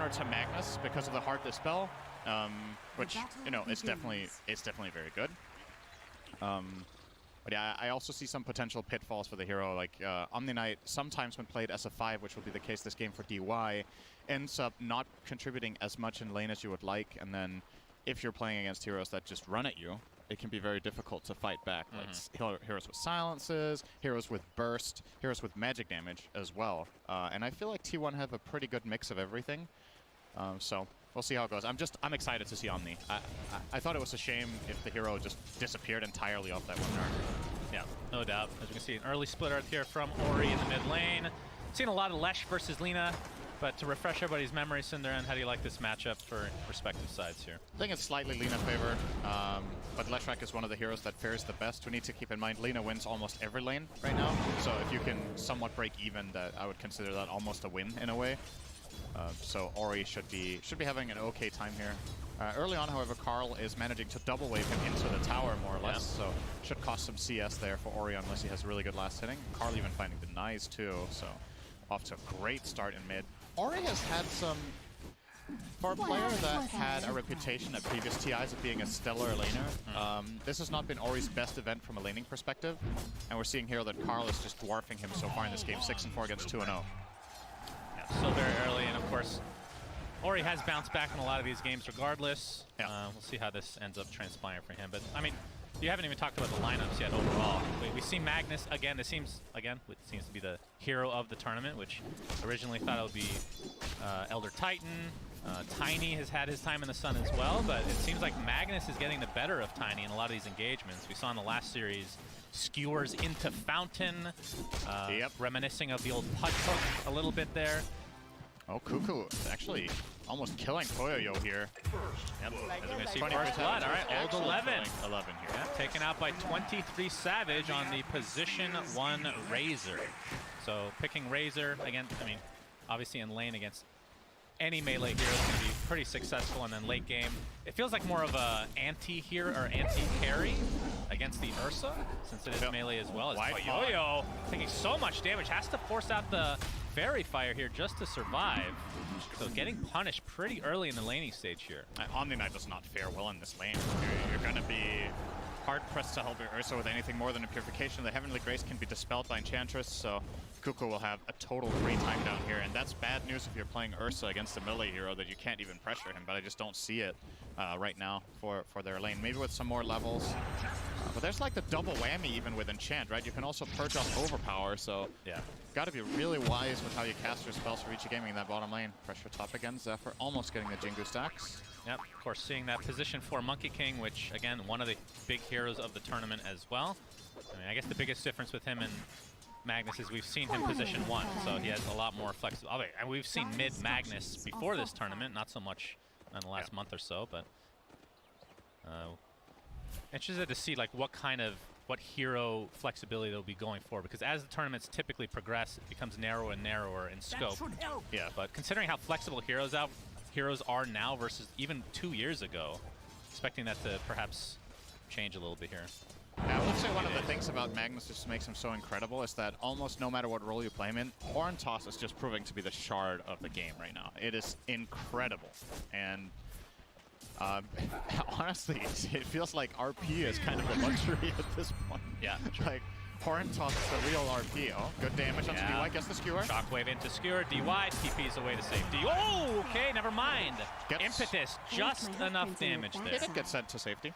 counter to Magnus because of the Heart Dispel, which, you know, it's definitely very good. But yeah, I also see some potential pitfalls for the hero. Like Omni Knight, sometimes when played as a 5, which will be the case this game for DY, ends up not contributing as much in lane as you would like. And then if you're playing against heroes that just run at you, it can be very difficult to fight back. Like heroes with silences, heroes with burst, heroes with magic damage as well. And I feel like T1 have a pretty good mix of everything. So we'll see how it goes. I'm excited to see Omni. I thought it was a shame if the hero just disappeared entirely off that one turn. Yeah, no doubt. As we can see, an early split earth here from Ori in the mid lane. Seen a lot of Lesh versus Lina, but to refresh everybody's memory, Cinderan, how do you like this matchup for respective sides here? I think it's slightly Lina favor, but Leshrac is one of the heroes that fares the best. We need to keep in mind Lina wins almost every lane right now, so if you can somewhat break even, that I would consider that almost a win in a way. So Ori should be having an okay time here. Early on, however, Carl is managing to double wave him into the tower more or less, so should cost some CS there for Ori unless he has really good last hitting. Carl even finding denies too, so off to a great start in mid. Ori has had some, for a player that had a reputation at previous TIs of being a stellar laner, this has not been Ori's best event from a laning perspective, and we're seeing here that Carl is just dwarfing him so far in this game, 6-4 against 2-0. Yeah, still very early, and of course, Ori has bounced back in a lot of these games regardless. We'll see how this ends up transpiring for him, but I mean, you haven't even talked about the lineups yet overall. We see Magnus again. This seems to be the hero of the tournament, which originally thought it would be Elder Titan. Tiny has had his time in the sun as well, but it seems like Magnus is getting the better of Tiny in a lot of these engagements. We saw in the last series skewers into Fountain, reminiscing of the old Pud Hook a little bit there. Oh, Cuckoo is actually almost killing Koyoyo here. Yep. As we're going to see first blood. All right, old 11. 11 here. Yeah, taken out by 23 Savage on the position 1 Razor. So picking Razor, again, I mean, obviously in lane against any melee hero is going to be pretty successful, and then late game, it feels like more of a anti-hero or anti-carry against the Ursa, since it is melee as well. As Koyoyo taking so much damage, has to force out the Fairy Fire here just to survive. So getting punished pretty early in the laning stage here. Omni Knight does not fare well in this lane. You're going to be hard-pressed to help your Ursa with anything more than a Purification. The Heavenly Grace can be dispelled by Enchantress, so Cuckoo will have a total free time down here, and that's bad news if you're playing Ursa against a melee hero that you can't even pressure him, but I just don't see it right now for their lane. Maybe with some more levels. But there's like the double whammy even with Enchant, right? You can also purge off Overpower, so yeah, got to be really wise with how you cast your spells for each gaming in that bottom lane. Pressure top again, Zephyr almost getting the Jingu stacks. Yep, of course, seeing that position 4 Monkey King, which, again, one of the big heroes of the tournament as well. I mean, I guess the biggest difference with him and Magnus is we've seen him position 1, so he has a lot more flexibility. And we've seen mid-Magnus before this tournament, not so much in the last month or so, but interested to see like what hero flexibility they'll be going for, because as the tournaments typically progress, it becomes narrower and narrower in scope. Yeah, but considering how flexible heroes are now versus even 2 years ago, expecting that to perhaps change a little bit here. Yeah, I would say one of the things about Magnus just makes him so incredible is that almost no matter what role you play him in, Horn Toss is just proving to be the shard of the game right now. It is incredible, and honestly, it feels like RP is kind of a luxury at this point. Yeah, sure. Like, Horn Toss is the real RP. Oh, good damage onto DY, gets the skewer. Shockwave into skewer, DY, TP's away to safety. Oh, okay, never mind. Impetus, just enough damage there. He did get sent to safety.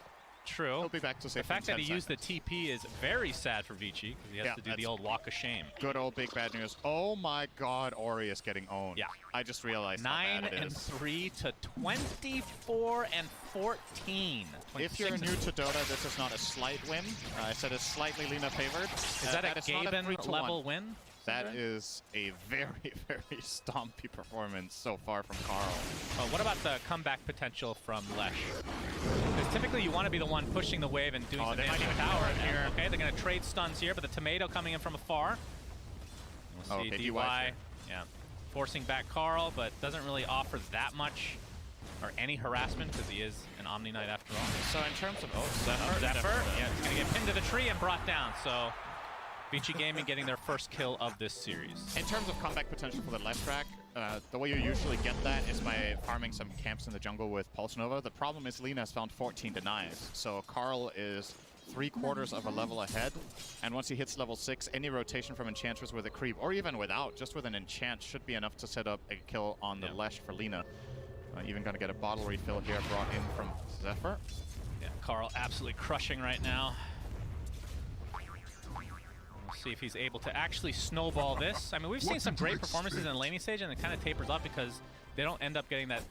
True. He'll be back to safety. The fact that he used the TP is very sad for Vici, because he has to do the old walk of shame. Good old big bad news. Oh my god, Ori is getting owned. Yeah. I just realized how bad it is. 9-3 to 24-14. If you're new to Dota, this is not a slight win. I said it's slightly Lina favored. Is that a Gaben level win? That is a very, very stompy performance so far from Carl. What about the comeback potential from Lesh? Because typically you want to be the one pushing the wave and doing the damage to the tower here. Okay, they're going to trade stuns here, but the tomato coming in from afar. We'll see DY, forcing back Carl, but doesn't really offer that much or any harassment because he is an Omni Knight after all. So in terms of Zephyr, yeah, he's going to get pinned to the tree and brought down. So Vici Gaming getting their first kill of this series. In terms of comeback potential for the Leshrac, the way you usually get that is by farming some camps in the jungle with Pulse Nova. The problem is Lina has found 14 denies, so Carl is 3/4 of a level ahead, and once he hits level 6, any rotation from Enchantress with a creep, or even without, just with an enchant, should be enough to set up a kill on the Lesh for Lina. Even gonna get a bottle refill here brought in from Zephyr. Yeah, Carl absolutely crushing right now. We'll see if he's able to actually snowball this. I mean, we've seen some great performances in laning stage, and it kind of tapers off because they don't end up getting that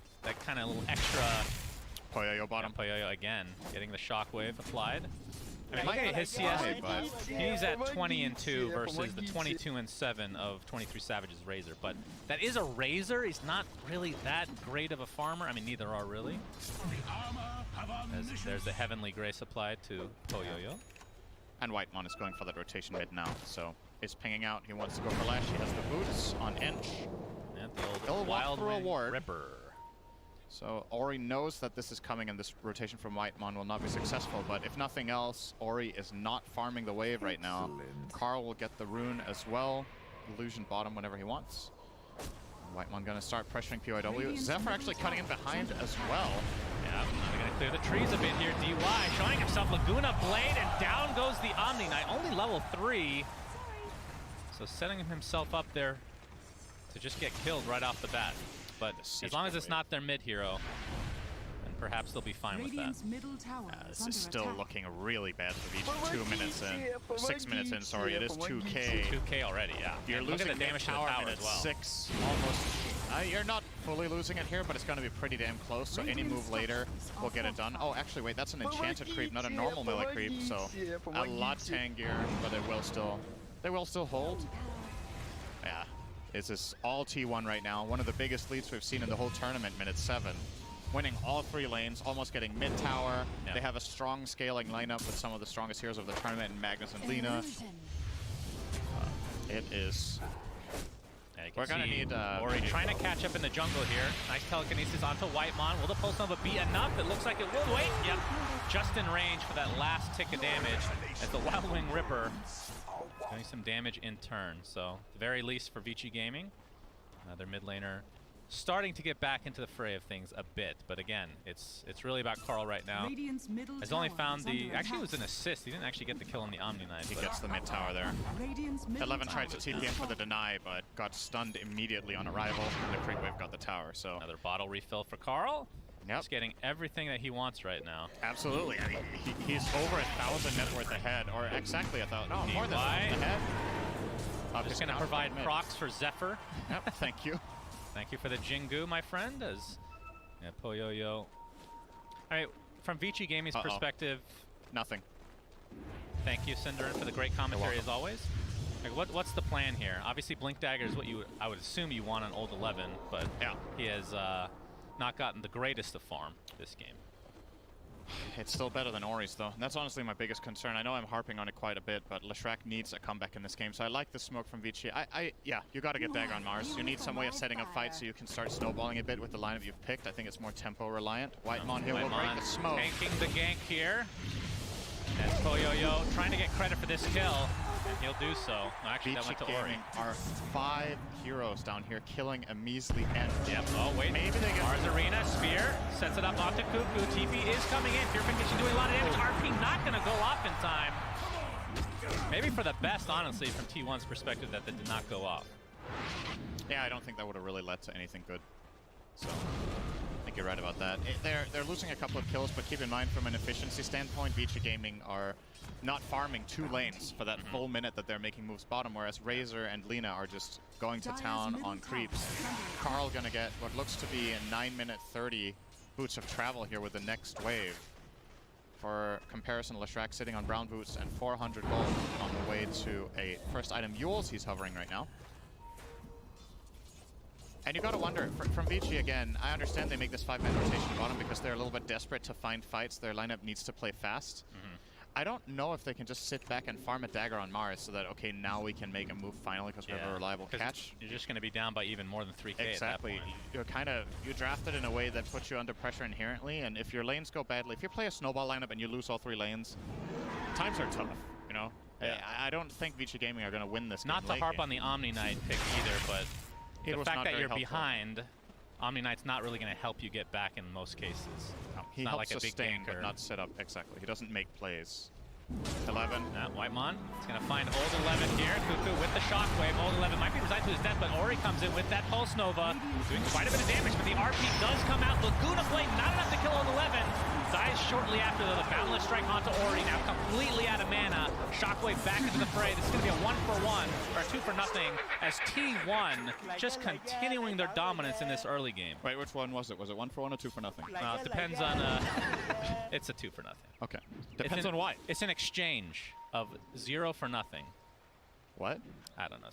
kind of little extra. Poyoyo bottom. Poyoyo again, getting the shockwave applied. I mean, look at his CS, but he's at 20-2 versus the 22-7 of 23 Savage's Razor. But that is a Razor. He's not really that great of a farmer. I mean, neither are really. As there's the Heavenly Grace applied to Poyoyo. And Whitemon is going for that rotation mid now, so is pinging out. He wants to go for Lash. He has the boots on Ench. And the old Wild Wing Ripper. So Ori knows that this is coming and this rotation from Whitemon will not be successful, but if nothing else, Ori is not farming the wave right now. Carl will get the rune as well. Illusion bottom whenever he wants. Whitemon gonna start pressuring POW. Zephyr actually cutting in behind as well. Yeah, they're gonna clear the trees a bit here. DY showing himself Laguna Blade, and down goes the Omni Knight, only level 3. So setting himself up there to just get killed right off the bat. But as long as it's not their mid hero, then perhaps they'll be fine with that. This is still looking really bad for Vici. 2 minutes in, 6 minutes in, sorry, it is 2K. 2K already, yeah. You're losing the damage to the tower tower at as well. 6, almost. You're not fully losing it here, but it's going to be pretty damn close, so any move later will get it done. Oh, actually, wait, that's an enchanted creep, not a normal melee creep, so a lot tankier, but they will still hold. Yeah. This is all T1 right now. One of the biggest leads we've seen in the whole tournament, minute 7. Winning all 3 lanes, almost getting mid-tower. Yep. They have a strong scaling lineup with some of the strongest heroes of the tournament, Magnus and Lina. It is... We're going to need... Ori trying to catch up in the jungle here. Nice telekinesis onto Whitemon. Will the Pulse Nova be enough? It looks like it will. Wait, yep. Just in range for that last tick of damage as the Wild Wing Ripper doing some damage in turn. So, at the very least for Vici Gaming, their mid laner starting to get back into the fray of things a bit. But again, it's really about Carl right now. Has only found the... Actually, it was an assist. He didn't actually get the kill on the Omni Knight. He gets the mid tower there. 11 tried to TP in for the deny, but got stunned immediately on arrival. And the creep wave got the tower, so... Another bottle refill for Carl. Yep. He's getting everything that he wants right now. Absolutely. I mean, he's over 1,000 net worth ahead, or exactly 1,000. No, more than 1,000 ahead. Just going to provide procs for Zephyr. Yep, thank you. Thank you for the Jingu, my friend, as Poyoyo. All right, from Vici Gaming's perspective... Nothing. Thank you, Cinderin, for the great commentary as always. Like, what's the plan here? Obviously, Blink Dagger is what I would assume you want on Old 11, but yeah, he has not gotten the greatest of farm this game. It's still better than Ori's, though. And that's honestly my biggest concern. I know I'm harping on it quite a bit, but Leshrac needs a comeback in this game, so I like the smoke from Vici. Yeah, you got to get Dagger on Mars. You need some way of setting up fights so you can start snowballing a bit with the lineup you've picked. I think it's more tempo-reliant. Whitemon here will break the smoke. Tanking the gank here. And Poyoyo trying to get credit for this kill, and he'll do so. No, actually, that went to Ori. Are 5 heroes down here killing a measly end. Yep. Oh, wait. Maybe they get... Mars Arena, Spear, sets it up onto Cuckoo. TP is coming in. Purification doing a lot of damage. RP not going to go off in time. Maybe for the best, honestly, from T1's perspective, that did not go off. Yeah, I don't think that would have really led to anything good. So... I think you're right about that. They're losing a couple of kills, but keep in mind from an efficiency standpoint, Vici Gaming are not farming 2 lanes for that full minute that they're making moves bottom, whereas Razor and Lina are just going to town on creeps. Carl gonna get what looks to be a 9-minute 30 boots of travel here with the next wave. For comparison, Leshrac sitting on brown boots and 400 gold on the way to a first item Yules. He's hovering right now. And you gotta wonder, from Vici again, I understand they make this 5-man rotation bottom because they're a little bit desperate to find fights. Their lineup needs to play fast. I don't know if they can just sit back and farm a Dagger on Mars so that, okay, now we can make a move finally because we have a reliable catch. You're just gonna be down by even more than 3K exactly. At that point. You drafted in a way that puts you under pressure inherently, and if your lanes go badly, if you play a snowball lineup and you lose all 3 lanes, times are tough, you know? Yeah. I don't think Vici Gaming are gonna win this game. Not to harp on the Omni Knight pick either, but the fact that you're behind, Omni Knight's not really going to help you get back in most cases. No, he not helps like a big sustain, ganker. but not set up. Exactly. He doesn't make plays. 11. Whitemon is going to find Old 11 here. Cuckoo with the shockwave. Old 11 might be resigned to his death, but Ori comes in with that Pulse Nova, doing quite a bit of damage, but the RP does come out. Laguna Flame, not enough to kill Old 11. Dies shortly after, though. The Boundless Strike onto Ori, now completely out of mana. Shockwave back into the fray. This is going to be a 1-for-1, or 2-for-0, as T1 just continuing their dominance in this early game. Wait, which one was it? Was it 1-for-1 or 2-for-0? It depends on... it's a 2-for-0. Okay. Depends on why. It's an exchange of 0 for nothing. What? I don't know.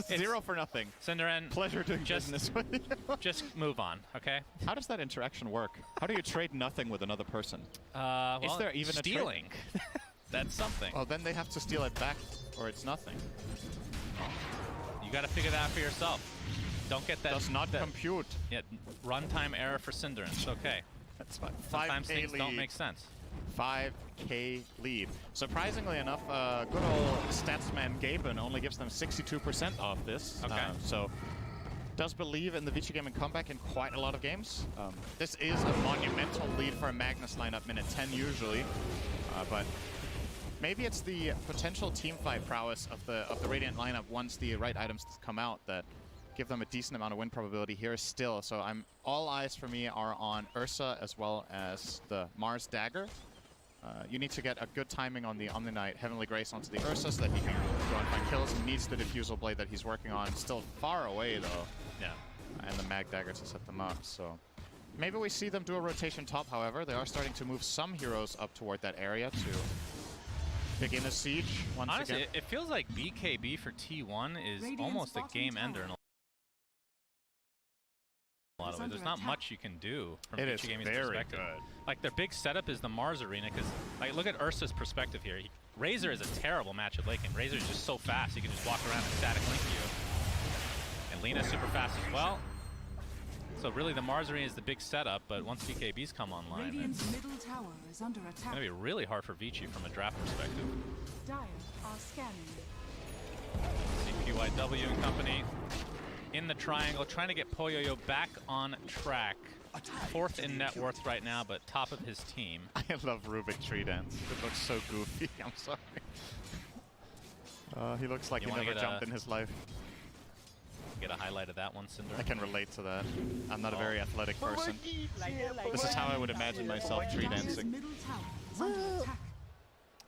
0 for nothing. Cinderin, pleasure doing business with you. Just move on, okay? How does that interaction work? How do you trade nothing with another person? Well, is there even stealing? a trade? That's something. Well, then they have to steal it back, or it's nothing. You got to figure that out for yourself. Don't get that. Does not compute. Yeah, runtime error for Cinderin. It's okay. That's fine. Sometimes things don't make sense. 5K lead. Surprisingly enough, good old Statsman Gaben only gives them 62% off this. Okay. So does believe in the Vici Gaming comeback in quite a lot of games. This is a monumental lead for a Magnus lineup, minute 10 usually, but maybe it's the potential teamfight prowess of the Radiant lineup once the right items come out that give them a decent amount of win probability here still. So all eyes for me are on Ursa as well as the Mars Dagger. You need to get a good timing on the Omni Knight Heavenly Grace onto the Ursa so that he can go and find kills. He needs the Diffusal Blade that he's working on. Still far away though. Yeah. And the Mag Dagger to set them up. So maybe we see them do a rotation top, however. They are starting to move some heroes up toward that area to begin a siege once Honestly, again. it feels like BKB for T1 is almost a game ender in a lot of ways. There's not much you can do from Vici Gaming's perspective. Good. Like, their big setup is the Mars Arena, because, like, look at Ursa's perspective here. Razor is a terrible match at late game. Razor is just so fast, he can just walk around and static link you. And Lina's super fast as well. So really, the Mars Arena is the big setup, but once BKBs come online, it's going to be really hard for Vici from a draft perspective. Dire are scanning. CPYW and company in the triangle, trying to get Poyoyo back on track. 4th in net worth right now, but top of his team. I love Rubik Tree Dance. It looks so goofy. I'm sorry. He looks like he never jumped in his life. Get a highlight of that one, Cinder. I can relate to that. I'm not a very athletic person. This is how I would imagine myself tree dancing.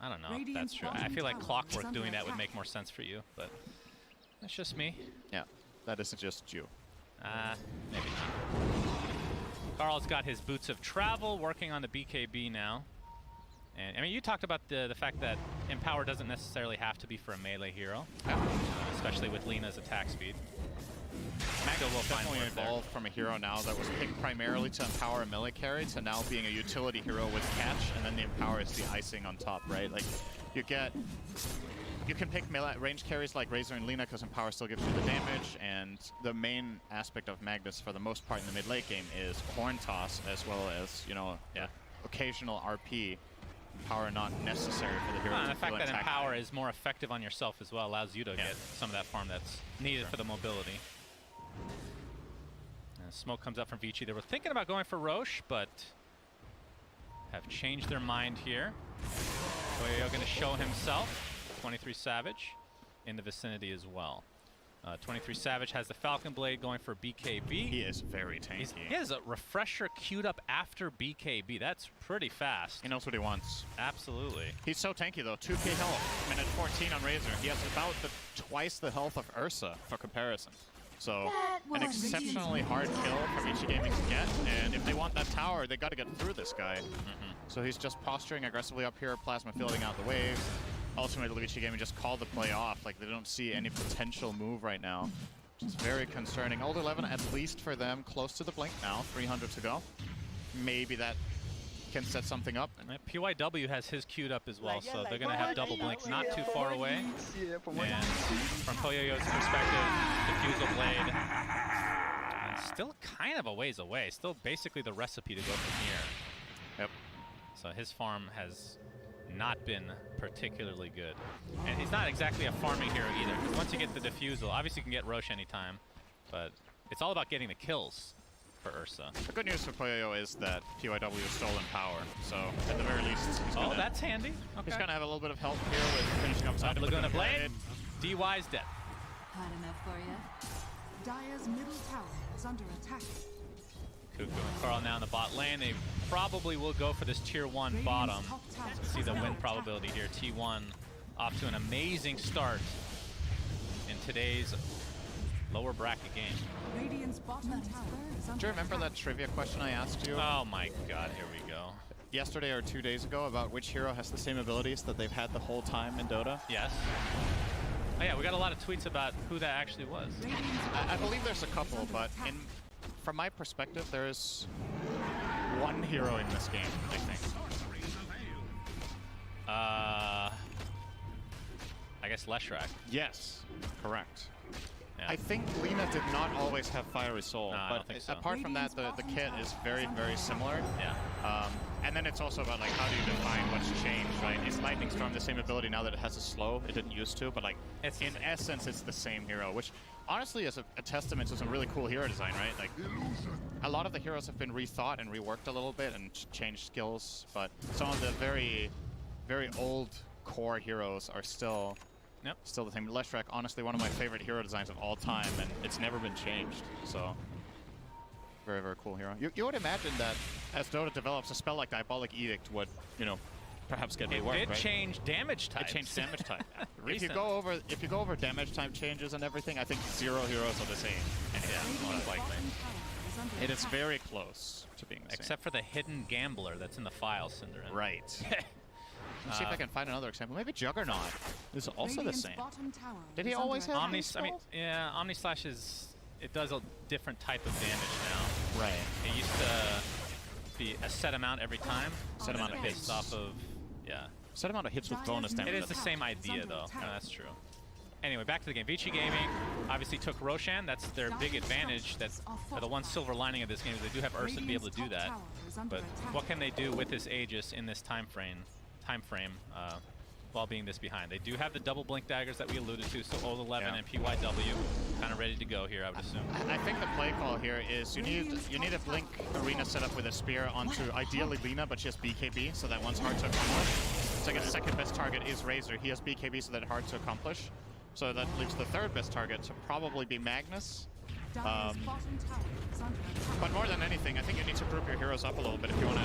I don't know if that's true. I feel like Clockwork doing that would make more sense for you, but that's just me. Yeah, that isn't just you. Maybe not. Carl's got his boots of travel, working on the BKB now. And I mean, you talked about the fact that Empower doesn't necessarily have to be for a melee hero, especially with Lina's attack speed. Magda will definitely evolve from a hero now that was picked primarily to empower a melee carry to now being a utility hero with catch, and then the empower is the icing on top, right? Like, you can pick melee range carries like Razor and Lina because empower still gives you the damage, and the main aspect of Magnus for the most part in the mid-late game is horn toss as well as, you know, occasional RP. Empower not necessary for the hero. And the fact that Empower is more effective on yourself as well allows you to get some of that farm that's needed for the mobility. And smoke comes up from Vici. They were thinking about going for Roche, but have changed their mind here. Toyo going to show himself. 23 Savage in the vicinity as well. 23 Savage has the Falcon Blade going for BKB. He is very tanky. He has a refresher queued up after BKB. That's pretty fast. He knows what he wants. Absolutely. He's so tanky though. 2k health, minute 14 on Razor. He has about twice the health of Ursa for comparison. So an exceptionally hard kill for Vici Gaming to get. And if they want that tower, they got to get through this guy. So he's just posturing aggressively up here, Plasma fielding out the waves. Ultimately, Vici Gaming just called the play off. Like, they don't see any potential move right now, which is very concerning. Old 11, at least for them, close to the blink now. 300 to go. Maybe that can set something up. PYW has his queued up as well, so they're going to have double blink not too far away. And from Poyoyo's perspective, Diffusal Blade, and still kind of a ways away. Still basically the recipe to go from here. Yep. So his farm has not been particularly good. And he's not exactly a farming hero either, because once you get the Diffusal, obviously you can get Roche anytime. But it's all about getting the kills for Ursa. The good news for Poyoyo is that PYW is still in power, so at the very least, he's gonna, that's handy. Okay. He's gonna have a little bit of help here with finishing up side. Laguna Blade. DY's dead. Hot enough for you? Dire's middle tower is under attack. Cuckoo and Carl now in the bot lane. They probably will go for this tier 1 bottom. Let's see the win probability here. T1 off to an amazing start in today's lower bracket game. Radiant's bottom tower is under Do you remember that trivia question I asked you Oh my god, here we go. yesterday or 2 days ago about which hero has the same abilities that they've had the whole time in Dota? Yes. Oh yeah, we got a lot of tweets about who that actually was. I believe there's a couple, but from my perspective, there's one hero in this game, I think. I guess Leshrac. Yes, correct. Yeah. I think Lina did not always have Fiery Soul, No, I but don't think so. apart from that, the kit is very, very similar. Yeah. And then it's also about like how do you define what's changed, right? Is Lightning Storm the same ability now that it has a slow? It didn't used to, but like It's in essence, it's the same hero, which honestly is a testament to some really cool hero design, right? Like a lot of the heroes have been rethought and reworked a little bit and changed skills, but some of the very, very old core heroes are still the same. Leshrac, honestly, one of my favorite hero designs of all time, and it's never been changed. So, very, very cool hero. You would imagine that as Dota develops, a spell like Diabolic Edict would, you know, perhaps get reworked, It did right? change damage types. It changed damage type. if you Recently. go over damage type changes and everything, I think 0 heroes are the same. And Yeah, most likely. it is very close to being the same. Except for the hidden gambler that's in the file, Cinderin. Right. Let's see if I can find another example. Maybe Juggernaut is also the same. Did he always have Omni, these I mean, spells? yeah, Omni Slash it does a different type of damage now. Right. It used to be a set amount every time. Set amount of hits. based off of, yeah. Set amount of hits with bonus damage. It is the same idea though. No, that's true. Anyway, back to the game. Vici Gaming obviously took Roshan. That's their big advantage. That's the one silver lining of this game is they do have Ursa to be able to do that. But what can they do with this Aegis in this time frame while being this behind? They do have the double blink daggers that we alluded to, so Old 11 and PYW kind of ready to go here, I would assume. I think the play call here is you need a blink arena set up with a spear onto ideally Lina, but she has BKB, so that one's hard to accomplish. So I guess the second best target is Razor. He has BKB, so that's hard to accomplish. So that leaves the third best target to probably be Magnus. But more than anything, I think you need to group your heroes up a little bit if you want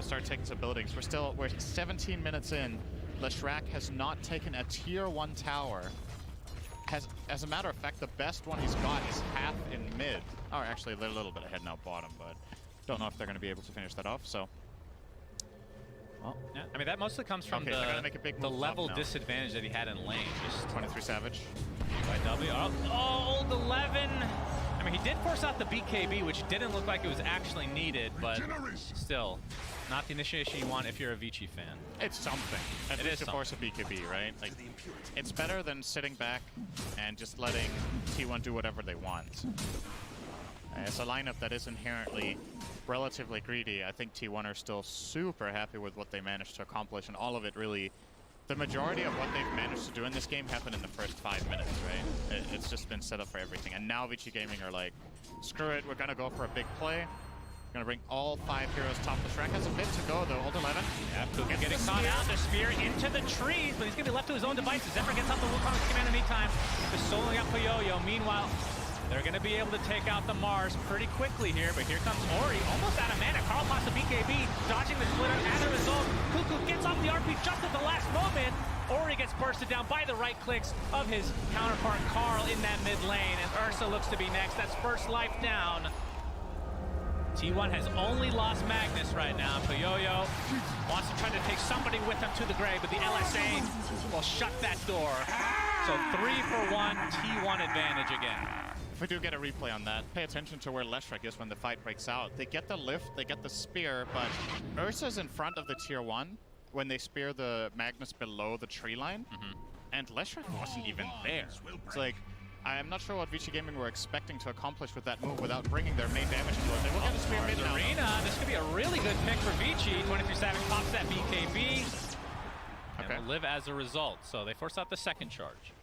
to start taking some buildings. We're 17 minutes in. Leshrac has not taken a tier 1 tower. As a matter of fact, the best one he's got is half in mid. Oh, actually, they're a little bit ahead now bottom, but don't know if they're going to be able to finish that off. So, well, Yeah, I mean that mostly comes from Okay, they're gonna make a big the move level up now. disadvantage that he had in lane. Just 23 Savage. PYW. Oh, Old 11. I mean, he did force out the BKB, which didn't look like it was actually needed, but still, not the initiation you want if you're a Vici fan. It's something. At It least is to force a BKB, right? Like, it's better than sitting back and just letting T1 do whatever they want. It's a lineup that is inherently relatively greedy. I think T1 are still super happy with what they managed to accomplish, and all of it really, the majority of what they've managed to do in this game happened in the first 5 minutes, right? It's just been set up for everything. And now Vici Gaming are like, screw it, we're gonna go for a big play. Gonna bring all 5 heroes top. The Shrek has a bit to go though, Old 11. Yeah, Puka getting caught out. The spear into the trees, but he's gonna be left to his own devices. Zephyr gets out the Wukong's command in the meantime. Just soloing up Poyoyo. Meanwhile, they're gonna be able to take out the Mars pretty quickly here, but here comes Ori, almost out of mana. Carl pops the BKB, dodging the splitter. As a result, Cuckoo gets off the RP just at the last moment. Ori gets bursted down by the right clicks of his counterpart Carl in that mid lane, and Ursa looks to be next. That's first life down. T1 has only lost Magnus right now. Poyoyo wants to try to take somebody with him to the grave, but the LSA will shut that door. So 3 for 1, T1 advantage again. If we do get a replay on that, pay attention to where Leshrac is when the fight breaks out. They get the lift, they get the spear, but Ursa's in front of the tier 1 when they spear the Magnus below the tree line, and Leshrac wasn't even there. It's like, I'm not sure what Vici Gaming were expecting to accomplish with that move without bringing their main damage to it. They will get a spear mid now. Arena, this could be a really good pick for Vici. 23 Savage pops that BKB. And will live as a result. So they force out the second charge.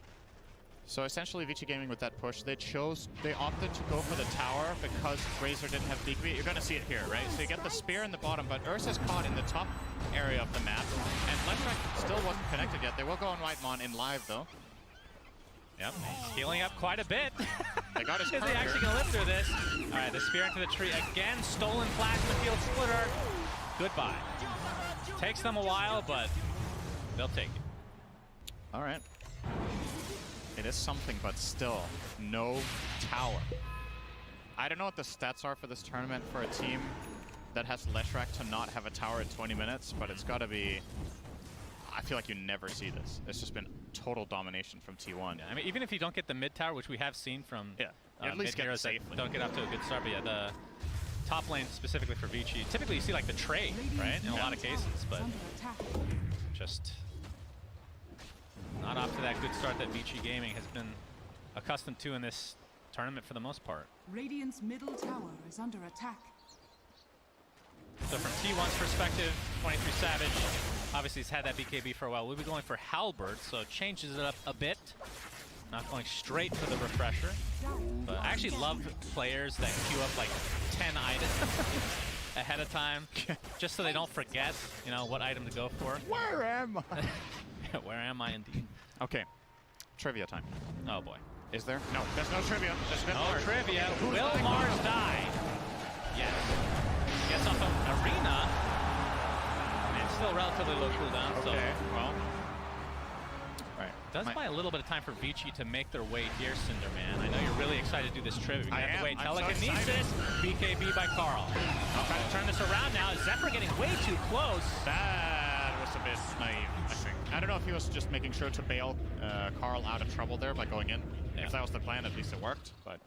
So essentially, Vici Gaming with that push, they opted to go for the tower because Razor didn't have BKB. You're going to see it here, right? So you get the spear in the bottom, but Ursa's caught in the top area of the map, and Leshrac still wasn't connected yet. They will go on Whitemon in live, though. Yep, he's healing up quite a bit. They got his Is he actually going to live through this? All right, the spear into the tree again. Stolen Plasma Field Splitter. Goodbye. Takes them a while, but they'll take it. All right. It is something, but still, no tower. I don't know what the stats are for this tournament for a team that has Leshrac to not have a tower at 20 minutes, but it's got to be... I feel like you never see this. It's just been total domination from T1. Yeah, I mean, even if you don't get the mid tower, which we have seen from at least get heroes safely. that don't get off to a good start, but yeah, the top lane specifically for Vici, typically you see like the trade, right, in a lot of cases, but just not off to that good start that Vici Gaming has been accustomed to in this tournament for the most part. Radiant's middle tower is under attack. So from T1's perspective, 23 Savage, obviously he's had that BKB for a while. We'll be going for Halberd, so changes it up a bit. Not going straight for the refresher. But I actually love players that queue up like 10 items ahead of time, just so they don't forget, you know, what item to go for. Where am I? Where am I indeed? Okay, trivia time. Oh boy. Is there? No, there's no trivia. There's been No Mars. trivia. Who's Will dying? Mars die? Yes. Gets off an arena. And still relatively low cooldown, so well. Right. does buy a little bit of time for Vici to make their way here, Cinderman. I know you're really excited to do this trivia. You're gonna have to wait. Telekinesis, BKB by Carl. I'll try to turn this around now. Zephyr getting way too close. That was a bit naive, I think. I don't know if he was just making sure to bail Carl out of trouble there by going in. Yeah. If that was the plan, at least it worked. But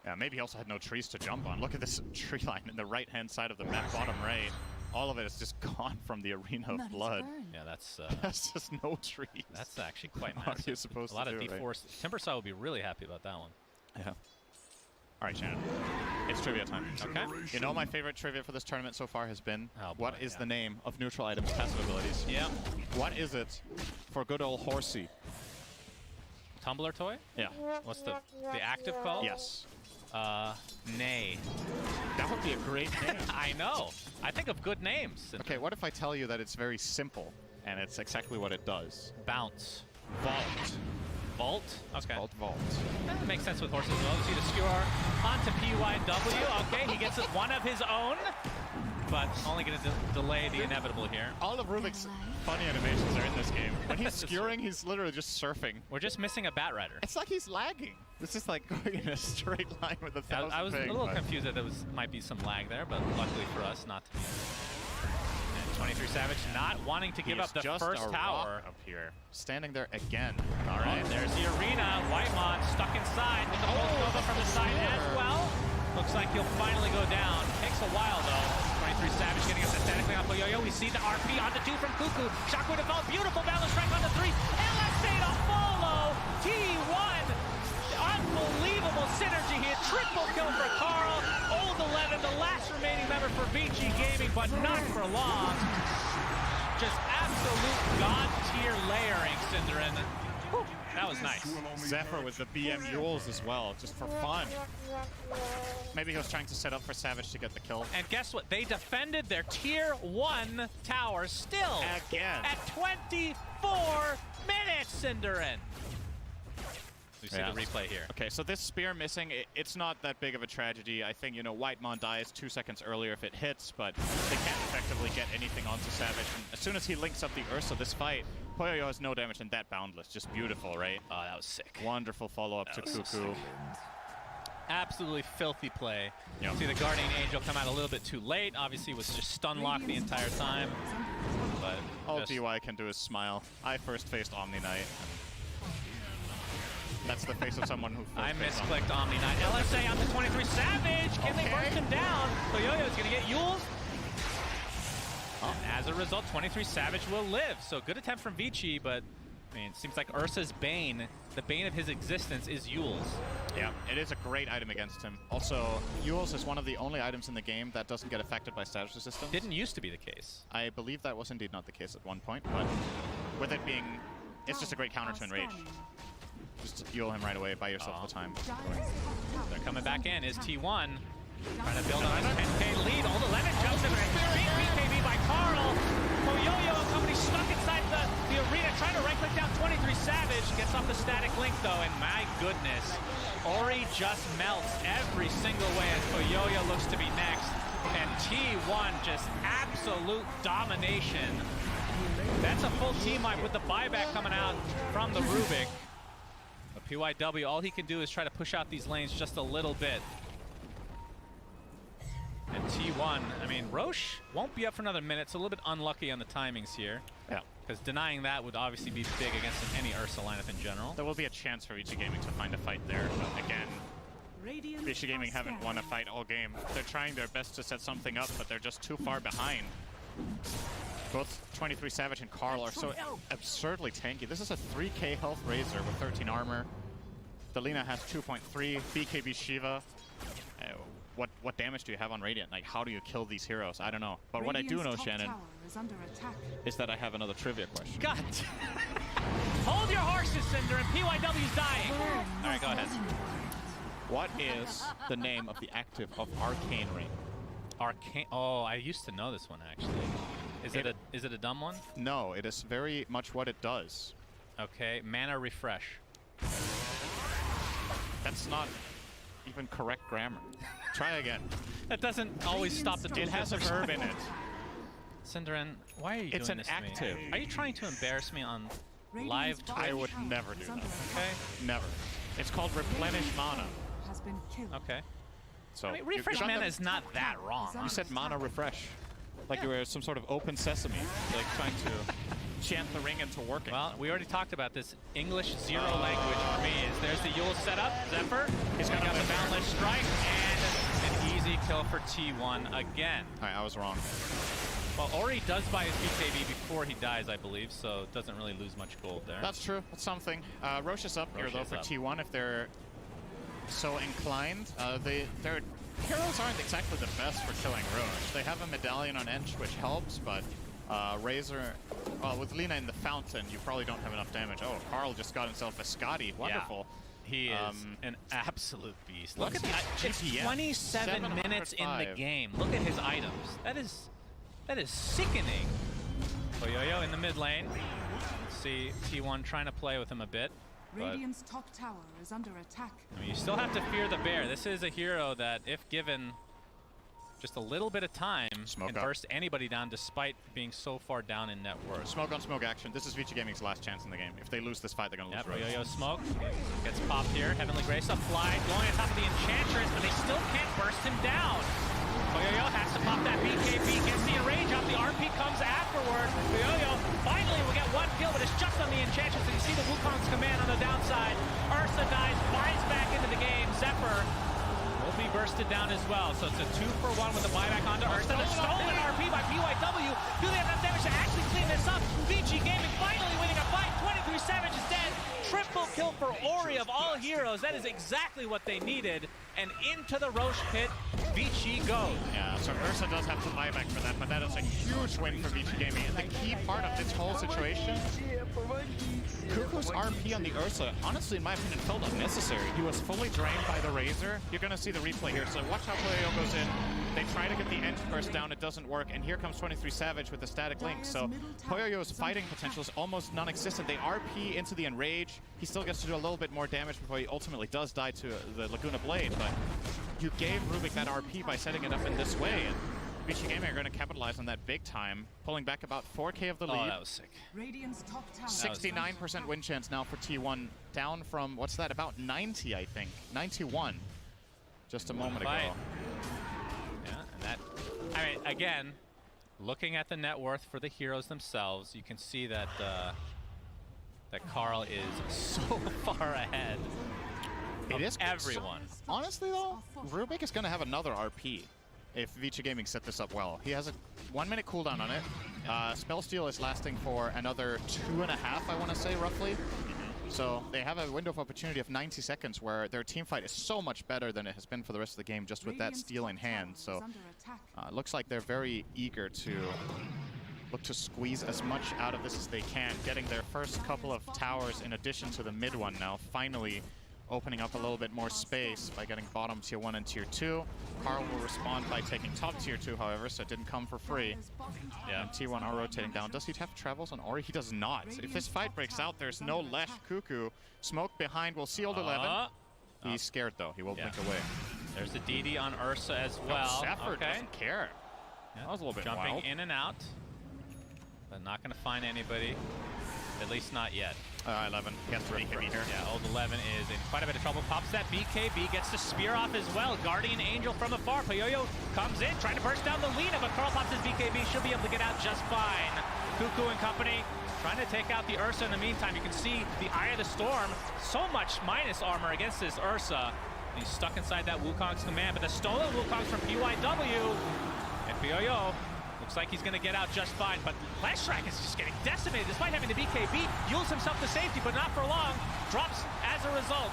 yeah, maybe he also had no trees to jump on. Look at this tree line in the right-hand side of the map, bottom right. All of it is just gone from the arena of blood. Yeah, that's That's just no trees. that's actually quite What are massive. you supposed a lot to of do, right? deforce. Timbersaw would be really happy about that one. Yeah. All right, Shannon. It's trivia time. Okay. You know my favorite trivia for this tournament so far has been, Oh, boy, what is yeah. the name of neutral items' passive abilities? Yeah. What is it for good old Horsey? Tumbler toy? Yeah. What's the active call? Yes. Nay. That would be a great name. I know. I think of good names. Okay, what if I tell you that it's very simple and it's exactly what it does? Bounce. Vault. Vault? Okay. Called Vault. That makes sense with horses as well. See the skewer onto PYW. Okay, he gets one of his own, but only going to delay the inevitable here. All of Rubik's funny animations are in this game. When he's skewering, he's literally just surfing. We're just missing a Bat Rider. It's like he's lagging. It's just like going in a straight line with a thousand I was a ping, little but- confused that there might be some lag there, but luckily for us, not to be. And 23 Savage not wanting to give He up is the just first a tower. rock up here, standing there again. All right, there's the arena. Whitemon stuck inside with the Pulse Nova from the side as well. Looks like he'll finally go down. Takes a while though. 23 Savage getting us aesthetically on Yo-Yo. We see the RP on the 2 from Cuckoo. Shockwave default, beautiful balance strike on the 3. LSA to follow. T1. Unbelievable synergy here. Triple kill for Carl. Old 11, the last remaining member for Vici Gaming, but not for long. Just absolute god tier layering, Cinderin. Whew, that was nice. Zephyr with the BM Yules as well, just for fun. Maybe he was trying to set up for Savage to get the kill. And guess what? They defended their tier 1 tower still. Again. At 24 minutes, Cinderin. We see Yeah. the replay here. Okay, so this spear missing, it's not that big of a tragedy. I think, you know, Whitemon dies 2 seconds earlier if it hits, but they can't effectively get anything onto Savage. And as soon as he links up the Ursa this fight, Poyoyo has no damage and that Boundless. Just beautiful, right? Oh, that was sick. Wonderful follow-up to was so Cuckoo. Absolutely filthy play. Yep. See the Guardian Angel come out a little bit too late. Obviously was just stun locked the entire time. But All just- DY can do is smile. I first faced Omni Knight. That's the face of someone who first I faced misclicked Omni Knight. LSA onto 23 Savage. Can they Okay. burst him down? Yo-Yo's gonna get Yules. And as a result, 23 Savage will live. So good attempt from Vici, but I mean, it seems like Ursa's bane, the bane of his existence, is Yules. Yeah, it is a great item against him. Also, Yules is one of the only items in the game that doesn't get affected by status resistance. Didn't used to be the case. I believe that was indeed not the case at one point, but with it being, it's just a great counter to Enrage. Just heal him right away. Buy yourself the time. They're coming back in. Is T1 trying to build on his 10K lead? All the lemon jumps in. Big BKB by Carl. Koyoyo and company stuck inside the arena, trying to right-click down 23 Savage. Gets off the static link though, and my goodness, Ori just melts every single way as Koyoyo looks to be next. And T1 just absolute domination. That's a full team wipe with the buyback coming out from the Rubik. But PYW, all he can do is try to push out these lanes just a little bit. And T1, I mean, Roche won't be up for another minute. It's a little bit unlucky on the timings here. Yeah. Because denying that would obviously be big against any Ursa lineup in general. There will be a chance for VG Gaming to find a fight there, but again, VG Gaming haven't won a fight all game. They're trying their best to set something up, but they're just too far behind. Both 23 Savage and Carl are so absurdly tanky. This is a 3k health Razor with 13 armor. Delina has 2.3, BKB Shiva. What damage do you have on Radiant? Like, how do you kill these heroes? I don't know. But what I do know, Shannon, is that I have another trivia question. God! Hold your horses, Cinder, and PYW's dying! Alright, go ahead. What is the name of the active of Arcane Ring? Arcane... Oh, I used to know this one, actually. Is it a dumb one? No, it is very much what it does. Okay, Mana Refresh. That's not even correct grammar. Try again. That doesn't always stop the... It has a verb in it. Cinderin, why are you doing this to me? It's an active. Are you trying to embarrass me on live Twitch? I would never do that. Okay. Never. It's called Replenish Mana. Okay. So I mean, refresh mana is not that wrong. You said Mana Refresh. Like you were some sort of open sesame. Like trying to chant the ring into working. Well, we already talked about this. English zero language for me is there's the Yule setup. Zephyr. He's got the Boundless Strike and an easy kill for T1 again. Alright, I was wrong. Well, Ori does buy his BKB before he dies, I believe, so doesn't really lose much gold there. That's true. That's something. Roche is up here though for T1 if they're so inclined. Their heroes aren't exactly the best for killing Roche. They have a medallion on Ench, which helps, but Razor, with Lina in the fountain, you probably don't have enough damage. Oh, Carl just got himself a Scotty. Wonderful. Yeah, he is an absolute beast. Look at that. It's 27 minutes in the game. Look at his items. That is sickening. Koyoyo in the mid lane. See T1 trying to play with him a bit. Radiant's top tower is under attack. I mean, you still have to fear the bear. This is a hero that, if given just a little bit of time, can burst anybody down despite being so far down in net worth. Smoke on smoke action. This is VG Gaming's last chance in the game. If they lose this fight, they're going to lose. Koyoyo smoke. Gets popped here. Heavenly Grace applied. Going on top of the Enchantress, but they still can't burst him down. Koyoyo has to pop that BKB. Gets the enrage up. The RP comes afterward. Koyoyo finally will get one kill, but it's just on the Enchantress. And you see the Wukong's command on the downside. Ursa dies, flies back into the game. Zephyr will be bursted down as well. So it's a 2-for-1 with the buyback onto Ursa. A stolen RP by PYW. Do they have enough damage to actually clean this up? VG Gaming finally winning a fight. 23 Savage is dead. Triple kill for Ori of all heroes. That is exactly what they needed. And into the Roche pit, VG goes. Yeah, so Ursa does have to buy back for that, but that is a huge win for VG Gaming. And the key part of this whole situation, Kuku's RP on the Ursa, honestly, in my opinion, felt unnecessary. He was fully drained by the Razor. You're going to see the replay here. So watch how Koyoyo goes in. They try to get the Ench burst down. It doesn't work. And here comes 23 Savage with the static link. So Koyoyo's fighting potential is almost non-existent. They RP into the Enrage. He still gets to do a little bit more damage before he ultimately does die to the Laguna Blade. But you gave Rubik that RP by setting it up in this way. And VG Gaming are going to capitalize on that big time, pulling back about 4k of the lead. Oh, that was sick. Radiant's top tower. 69% win chance now for T1, down from, what's that, about 90, I think. 91, just a moment ago. Yeah, and that, I mean, again, looking at the net worth for the heroes themselves, you can see that that Carl is so far ahead of everyone. Honestly, though, Rubik is going to have another RP if VG Gaming set this up well. He has a 1-minute cooldown on it. Spell Steal is lasting for another 2.5, I want to say, roughly. So they have a window of opportunity of 90 seconds where their team fight is so much better than it has been for the rest of the game just with that steal in hand. So it looks like they're very eager to look to squeeze as much out of this as they can, getting their first couple of towers in addition to the mid one now, finally opening up a little bit more space by getting bottom tier 1 and tier 2. Carl will respond by taking top tier 2, however, so it didn't come for free. Yeah. And T1 are rotating down. Does he have travels on Ori? He does not. If this fight breaks out, there's no Lesh Cuckoo. Smoke behind will seal 11. He's scared though. He will blink away. There's the DD on Ursa as well. Shepard doesn't care. Yeah. That was a little bit jumping wild. in and out, but not going to find anybody. At least not yet. 11. He has to BKB here. Yeah, old 11 is in quite a bit of trouble. Pops that BKB, gets the spear off as well. Guardian Angel from afar. Poyoyo comes in, trying to burst down the Lina, but Carl pops his BKB. She'll be able to get out just fine. Cuckoo and company trying to take out the Ursa in the meantime. You can see the Eye of the Storm. So much minus armor against this Ursa. And he's stuck inside that Wukong's command, but the stolen Wukong's from PYW. And Poyoyo looks like he's going to get out just fine, but Leshrac is just getting decimated despite having the BKB. Yields himself to safety, but not for long. Drops as a result.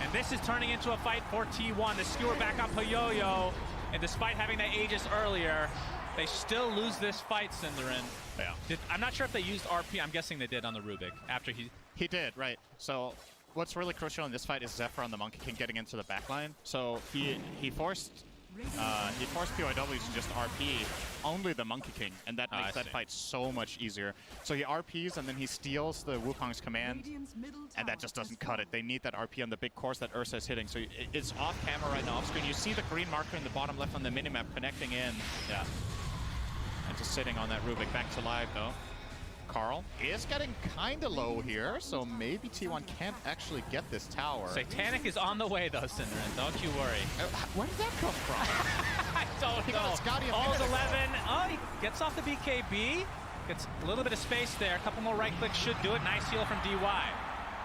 And this is turning into a fight for T1. The skewer back on Poyoyo. And despite having that Aegis earlier, they still lose this fight, Cinderin. Yeah. I'm not sure if they used RP. I'm guessing they did on the Rubik after he... He did, right. So what's really crucial in this fight is Zephyr on the Monkey King getting into the backline. So he forced PYW to just RP only the Monkey King, and that makes that fight so much easier. So he RPs and then he steals the Wukong's command, and that just doesn't cut it. They need that RP on the big course that Ursa is hitting. So it's off camera right now, off screen. You see the green marker in the bottom left on the minimap connecting in. Yeah. And just sitting on that Rubik. Back to live though. Carl is getting kind of low here, so maybe T1 can't actually get this tower. Satanic is on the way though, Cinderin. Don't you worry. Where did that come from? I don't He got Scotty a know. Old minute 11. Oh, he gets off the BKB. Gets a little bit of space there. A couple more right clicks should do it. Nice heal from DY.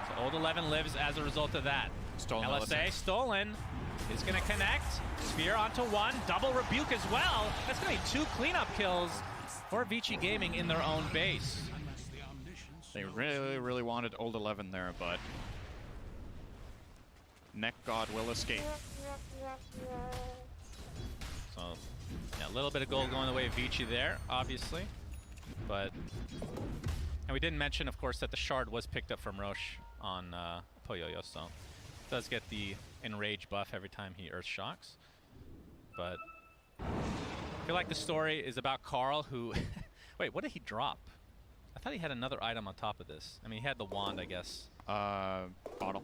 So Old 11 lives as a result of that. Stolen LSA stolen. Is going to connect. Sphere onto one. Double rebuke as well. That's going to be 2 cleanup kills for Vici Gaming in their own base. They really, really wanted Old 11 there, but Neck God will escape. So, yeah, a little bit of gold going the way of Vici there, obviously. But, and we didn't mention, of course, that the shard was picked up from Roche on Poyoyo, so does get the enrage buff every time he earth shocks. But I feel like the story is about Carl, who wait, what did he drop? I thought he had another item on top of this. I mean, he had the wand, I guess. Bottle.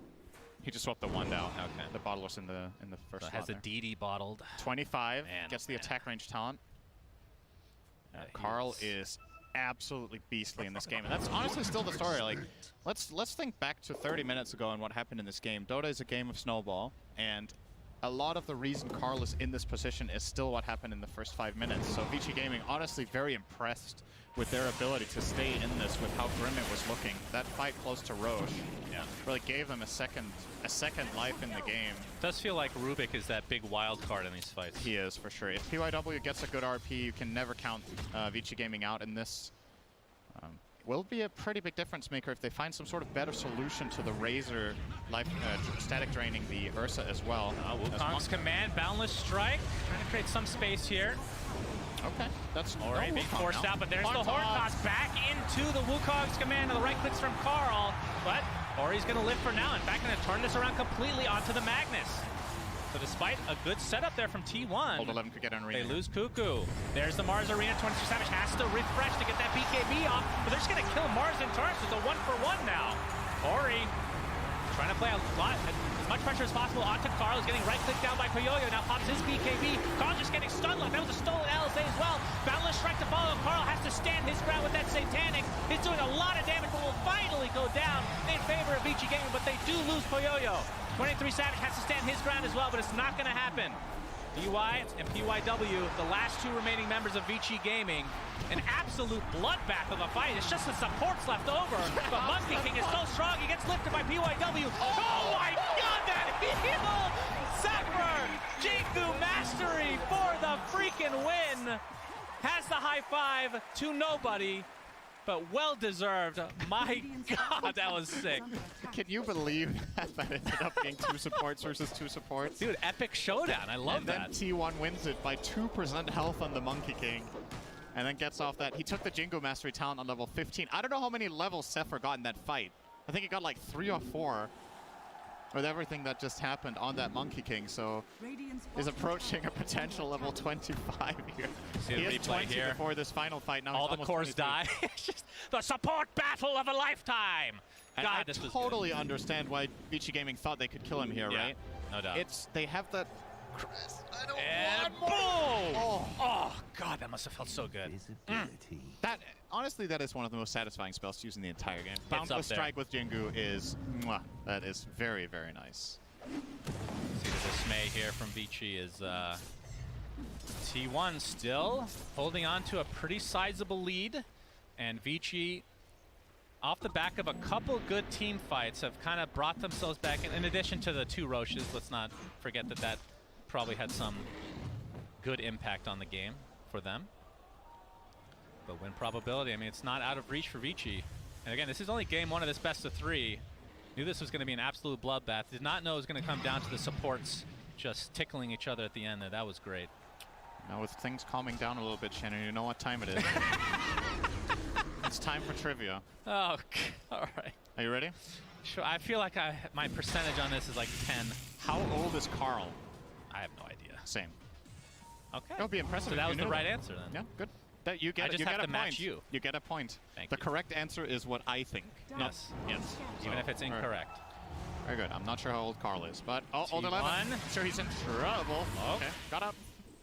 He just swapped the wand out. Okay. The bottle was in the first So slot has the there. DD bottled. 25 Man, gets the attack range talent. He Carl is- is absolutely beastly in this game, and that's honestly still the story. Like, let's think back to 30 minutes ago and what happened in this game. Dota is a game of snowball, and a lot of the reason Carl is in this position is still what happened in the first 5 minutes. So Vici Gaming honestly very impressed with their ability to stay in this with how grim it was looking. That fight close to Roche really gave them a second life in the game. It does feel like Rubik is that big wild card in these fights. He is, for sure. If PYW gets a good RP, you can never count Vici Gaming out in this. Will be a pretty big difference maker if they find some sort of better solution to the Razor life static draining the Ursa as well. Wukong's command, Boundless Strike, trying to create some space here. Okay, that's Already being forced out, but there's the Horn Toss back into the Wukong's command, and the right clicks from Carl. But Ori's going to live for now. In fact, going to turn this around completely onto the Magnus. So despite a good setup there from T1, Old 11 could get an arena. they lose Cuckoo. There's the Mars Arena. 22 Savage has to refresh to get that BKB off, but they're just going to kill Mars in turns. It's a 1-for-1 now. Ori trying to play a lot, as much pressure as possible onto Carl. He's getting right-clicked down by Poyoyo. Now pops his BKB. Carl just getting stun locked. That was a stolen LSA as well. Boundless Strike to follow. Carl has to stand his ground with that Satanic. He's doing a lot of damage, but will finally go down in favor of Vici Gaming, but they do lose Poyoyo. 23 Savage has to stand his ground as well, but it's not going to happen. DY and PYW, the last 2 remaining members of Vici Gaming. An absolute bloodbath of a fight. It's just the supports left over. But Monkey King is so strong, he gets lifted by PYW. Oh my god, that heal! Zephyr! Jiku Mastery for the freaking win! Has the high five to nobody, but well-deserved. My god, that was sick. Can you believe that ended up being 2 supports versus 2 supports? Dude, epic showdown. I love that. And then T1 wins it by 2% health on the Monkey King. and then gets off that. He took the Jingo Mastery talent on level 15. I don't know how many levels Sepher got in that fight. I think he got like 3 or 4 with everything that just happened on that Monkey King, so is approaching a potential level 25 here. See he has replay 20 here. before this final fight. Now all the cores die. It's just the support battle of a lifetime. And God, I this was totally good. understand why Vici Gaming thought they could kill him here, Yeah, right? no doubt. They have that crest. I don't And want more. boom! Oh, God, that must have felt so good. That honestly, that is one of the most satisfying spells to use in the entire game. up Boundless there. Strike with Jingu is mwah, that is very, very nice. See the dismay here from Vici is T1 still holding on to a pretty sizable lead, and Vici, off the back of a couple good team fights, have kind of brought themselves back in addition to the 2 Roches. Let's not forget that that probably had some good impact on the game for them. But win probability, I mean, it's not out of reach for Vici. And again, this is only game 1 of this best of 3. Knew this was going to be an absolute bloodbath. Did not know it was going to come down to the supports just tickling each other at the end there. That was great. Now with things calming down a little bit, Shannon, you know what time it is. It's time for trivia. Oh, all right. Are you ready? Sure. I feel like my percentage on this is like 10. How old is Carl? I have no idea. Same. Okay. That would be impressive. So if that you was the knew right that. answer then. Yeah, good. That you get. I just you have get to a match point. you. You get a point. Thank the you. correct answer is what I think. Yes. Yes. Even So, if it's incorrect. Very good. I'm not sure how old Carl is, but old T1. 11. Sure, he's in trouble. Oh. Okay. Got up.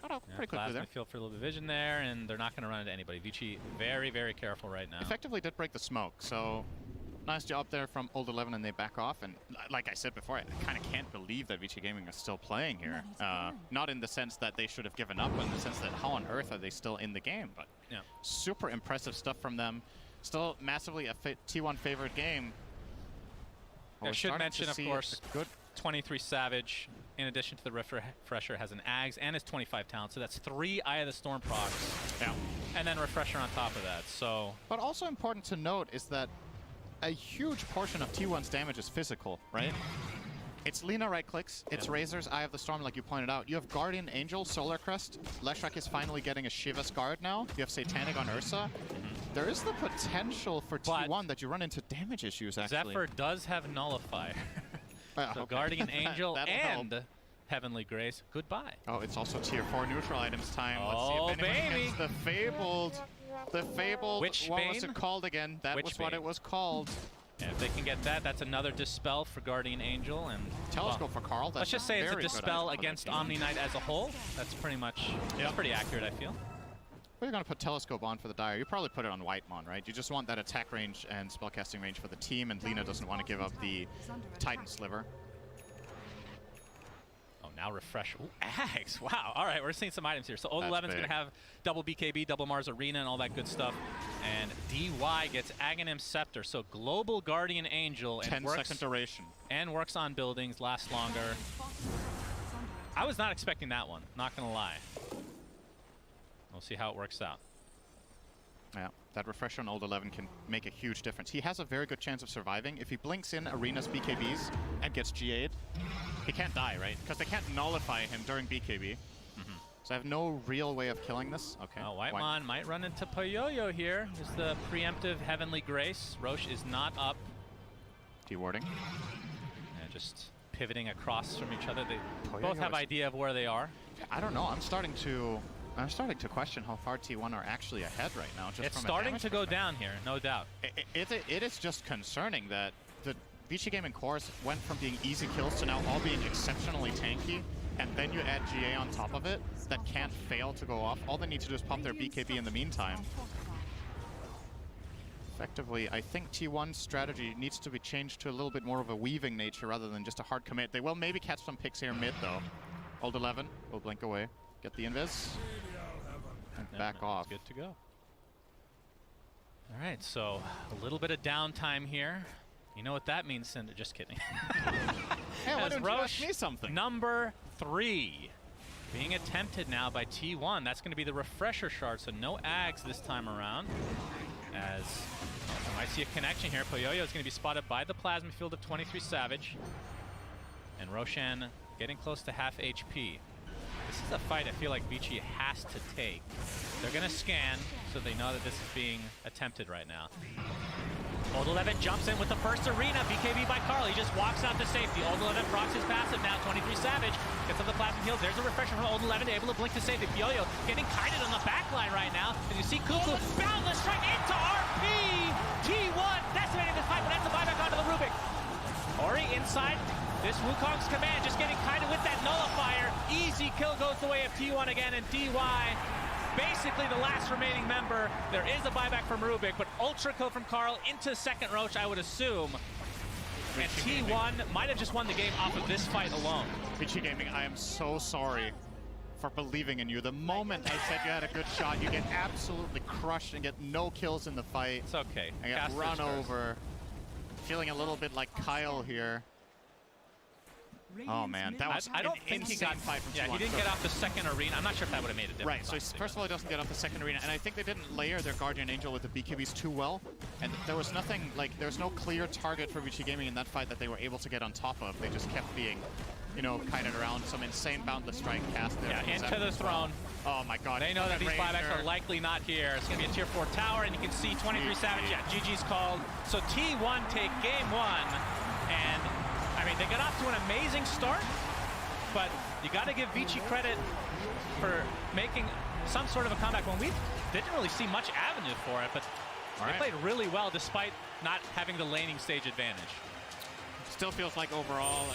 Got up Yeah, pretty quickly there. Plasma field for a little division there, and they're not going to run into anybody. Vici very, very careful right now. Effectively did break the smoke, so nice job there from old 11, and they back off. And like I said before, I kind of can't believe that Vici Gaming is still playing here. Not in the sense that they should have given up, but in the sense that how on earth are they still in the game? But Yeah. super impressive stuff from them. Still massively a T1 favorite game. I should mention, of course, good 23 Savage, in addition to the Refresher, has an Ags and his 25 talent, so that's 3 Eye of the Storm procs. Yeah. And then Refresher on top of that, so... But also important to note is that a huge portion of T1's damage is physical, right? It's Lina right-clicks, it's Razor's Eye of the Storm, like you pointed out. You have Guardian Angel, Solar Crest. Leshrac is finally getting a Shiva's Guard now. You have Satanic on Ursa. There is the potential for T1 that you run into damage issues, actually. Zephyr does have Nullifier. So okay. Guardian Angel That'll and help. Heavenly Grace, goodbye. Oh, it's also tier 4 neutral items time. Oh, Let's see if anyone baby. gets the fabled, Witch what was Bane? it called again? That was what Witchbane. it was called. And if they can get that, that's another Dispel for Guardian Angel. And Telescope for Carl. That's let's just say it's a very good Dispel item for against that team. Omni Knight as a whole. That's pretty much, that's pretty accurate, I feel. Well, you're going to put Telescope on for the Dire. You probably put it on Whitemon, right? You just want that attack range and spellcasting range for the team, and Lina doesn't want to give up the Titan Sliver. Oh, now Refresh. Ooh, Ags. Wow. All right, we're seeing some items here. So Old That's 11's going big. to have double BKB, double Mars Arena, and all that good stuff. And DY gets Aghanim Scepter. So Global Guardian Angel and 10-second duration. works on buildings, lasts longer. I was not expecting that one, not going to lie. We'll see how it works out. Yeah, that Refresher on Old 11 can make a huge difference. He has a very good chance of surviving. If he blinks in Arena's BKBs and gets GA'd, he can't die, right? Because they can't nullify him during BKB. So I have no real way of killing this. Okay. Oh, Whitemon might run into Poyoyo here. There's the preemptive Heavenly Grace. Roche is not up. Dewarding. And just pivoting across from each other. They Poyoyo both have is- idea of where they are. I don't know. I'm starting to question how far T1 are actually ahead right now. Just It's from a starting damage to go perspective. down here, no doubt. It is just concerning that the Vici Gaming cores went from being easy kills to now all being exceptionally tanky, and then you add GA on top of it that can't fail to go off. All they need to do is pop their BKB in the meantime. Effectively, I think T1's strategy needs to be changed to a little bit more of a weaving nature rather than just a hard commit. They will maybe catch some picks here mid, though. Old 11 will blink away, get the invis, and Yeah, back no, off. it's good to go. All right, so a little bit of downtime here. You know what that means, Cinder? Just kidding. Hey, why As don't you ask Roche, me something? number 3, being attempted now by T1. That's going to be the Refresher Shard, so no Ags this time around. As I might see a connection here. Poyoyo is going to be spotted by the Plasma Field of 23 Savage. And Roshan getting close to half HP. This is a fight I feel like Vici has to take. They're going to scan, so they know that this is being attempted right now. Old 11 jumps in with the first arena. BKB by Carl. He just walks out to safety. Old 11 procs his passive now. 23 Savage gets up the plasma heals. There's a refresher from Old 11, able to blink to safety. Fioyo getting kited on the backline right now. And you see Cuckoo boundless strike into RP. T1 decimating this fight, but that's a buyback onto the Rubik. Ori inside. This Wukong's command just getting kited with that nullifier. Easy kill goes the way of T1 again, and DY basically the last remaining member. There is a buyback from Rubik, but ultra kill from Carl into second Roach, I would assume. And T1 might have just won the game off of this fight alone. Vici Gaming, I am so sorry for believing in you. The moment I said you had a good shot, you get absolutely crushed and get no kills in the fight. It's okay. I got run over. Feeling a little bit like Kyle here. Oh man, that was I don't think he got fight from T1. He didn't get off the second arena. I'm not sure if that would have made a difference. Right, so first of all, he doesn't get off the second arena, and I think they didn't layer their Guardian Angel with the BKBs too well, and there was nothing, like, there's no clear target for Vici Gaming in that fight that they were able to get on top of. They just kept being, you know, kited around. Some insane Boundless Strike cast there. Yeah, into the throne. Oh my god. They know that these buybacks are likely not here. It's going to be a tier 4 tower, and you can see 23 Savage. Yeah, GG's called. So T1 take game 1, and, I mean, they got off to an amazing start, but you got to give Vici credit for making some sort of a comeback when we didn't really see much avenue for it, but they played really well despite not having the laning stage advantage. Still feels like overall,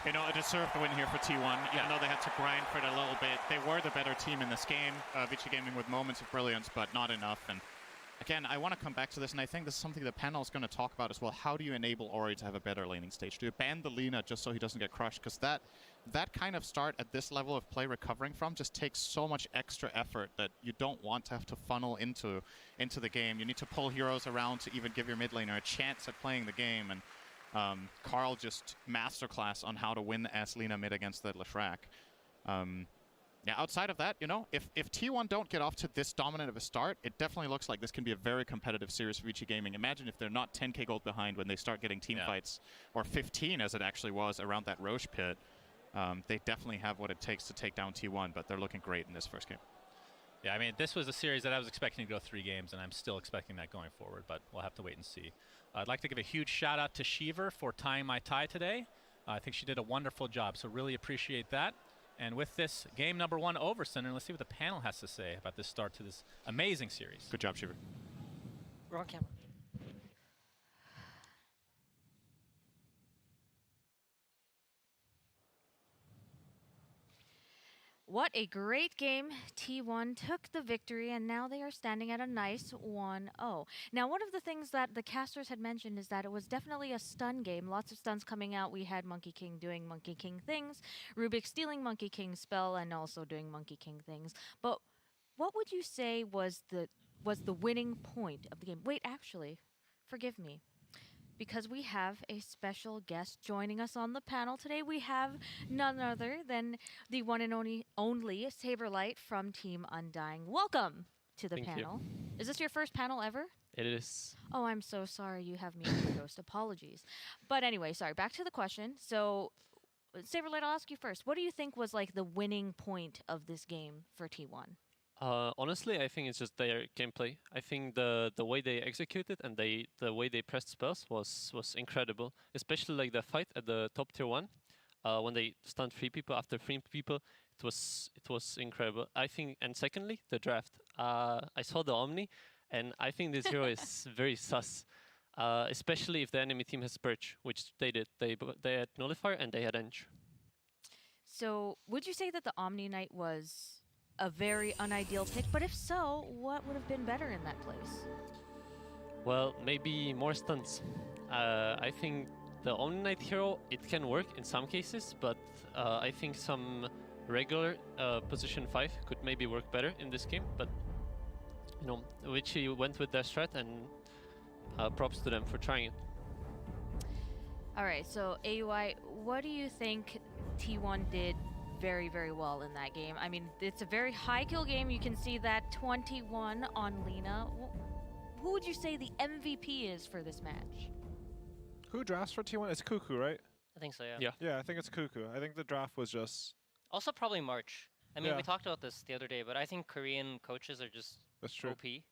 you know, a deserved win here for T1, even though they had to grind for it a little bit. They were the better team in this game, Vici Gaming with moments of brilliance, but not enough. And again, I want to come back to this, and I think this is something the panel is going to talk about as well. How do you enable Ori to have a better laning stage? Do you ban the Lina just so he doesn't get crushed? Because that kind of start at this level of play recovering from just takes so much extra effort that you don't want to have to funnel into the game. You need to pull heroes around to even give your mid laner a chance at playing the game. And Carl just masterclass on how to win as Lina mid against the Leshrac. Yeah, outside of that, you know, if T1 don't get off to this dominant of a start, it definitely looks like this can be a very competitive series for Vici Gaming. Imagine if they're not 10k gold behind when they start getting team fights, or 15 as it actually was around that Roche pit. They definitely have what it takes to take down T1, but they're looking great in this first game. Yeah, I mean, this was a series that I was expecting to go 3 games, and I'm still expecting that going forward, but we'll have to wait and see. I'd like to give a huge shout out to Shiver for tying my tie today. I think she did a wonderful job, so really appreciate that. And with this game number 1 over, Center, let's see what the panel has to say about this start to this amazing series. Good job, Shiver. We're on camera. What a great game. T1 took the victory, and now they are standing at a nice 1-0. Now, one of the things that the casters had mentioned is that it was definitely a stun game. Lots of stuns coming out. We had Monkey King doing Monkey King things, Rubik stealing Monkey King's spell, and also doing Monkey King things. But what would you say was the winning point of the game? Wait, actually, forgive me. Because we have a special guest joining us on the panel today. We have none other than the one and only Saberlight from Team Undying. Welcome to the panel. Is this your first panel ever? It is. Oh, I'm so sorry. You have me on the ghost. Apologies. But anyway, sorry. Back to the question. So, Saberlight, I'll ask you first. What do you think was like the winning point of this game for T1? Honestly, I think it's just their gameplay. I think the way they executed and the way they pressed spells was incredible. Especially like the fight at the top tier 1, when they stunned 3 people after 3 people. It was incredible. I think, and secondly, the draft. I saw the Omni, and I think this hero is very sus. Especially if the enemy team has Purge, which they did. They had Nullifier and they had Eng. So, would you say that the Omni Knight was a very unideal pick? But if so, what would have been better in that place? Well, maybe more stunts. I think the Omni Knight hero, it can work in some cases, but I think some regular position 5 could maybe work better in this game. But, you know, Vici went with their strat, and props to them for trying it. All right, so AUI, what do you think T1 did very, very well in that game? I mean, it's a very high kill game. You can see that 21 on Lina. Who would you say the MVP is for this match? Who drafts for T1? It's Cuckoo, right? I think so, yeah. Yeah, I think it's Cuckoo. I think the draft was just Also probably March. I mean, Yeah. we talked about this the other day, but I think Korean coaches are just That's true. OP,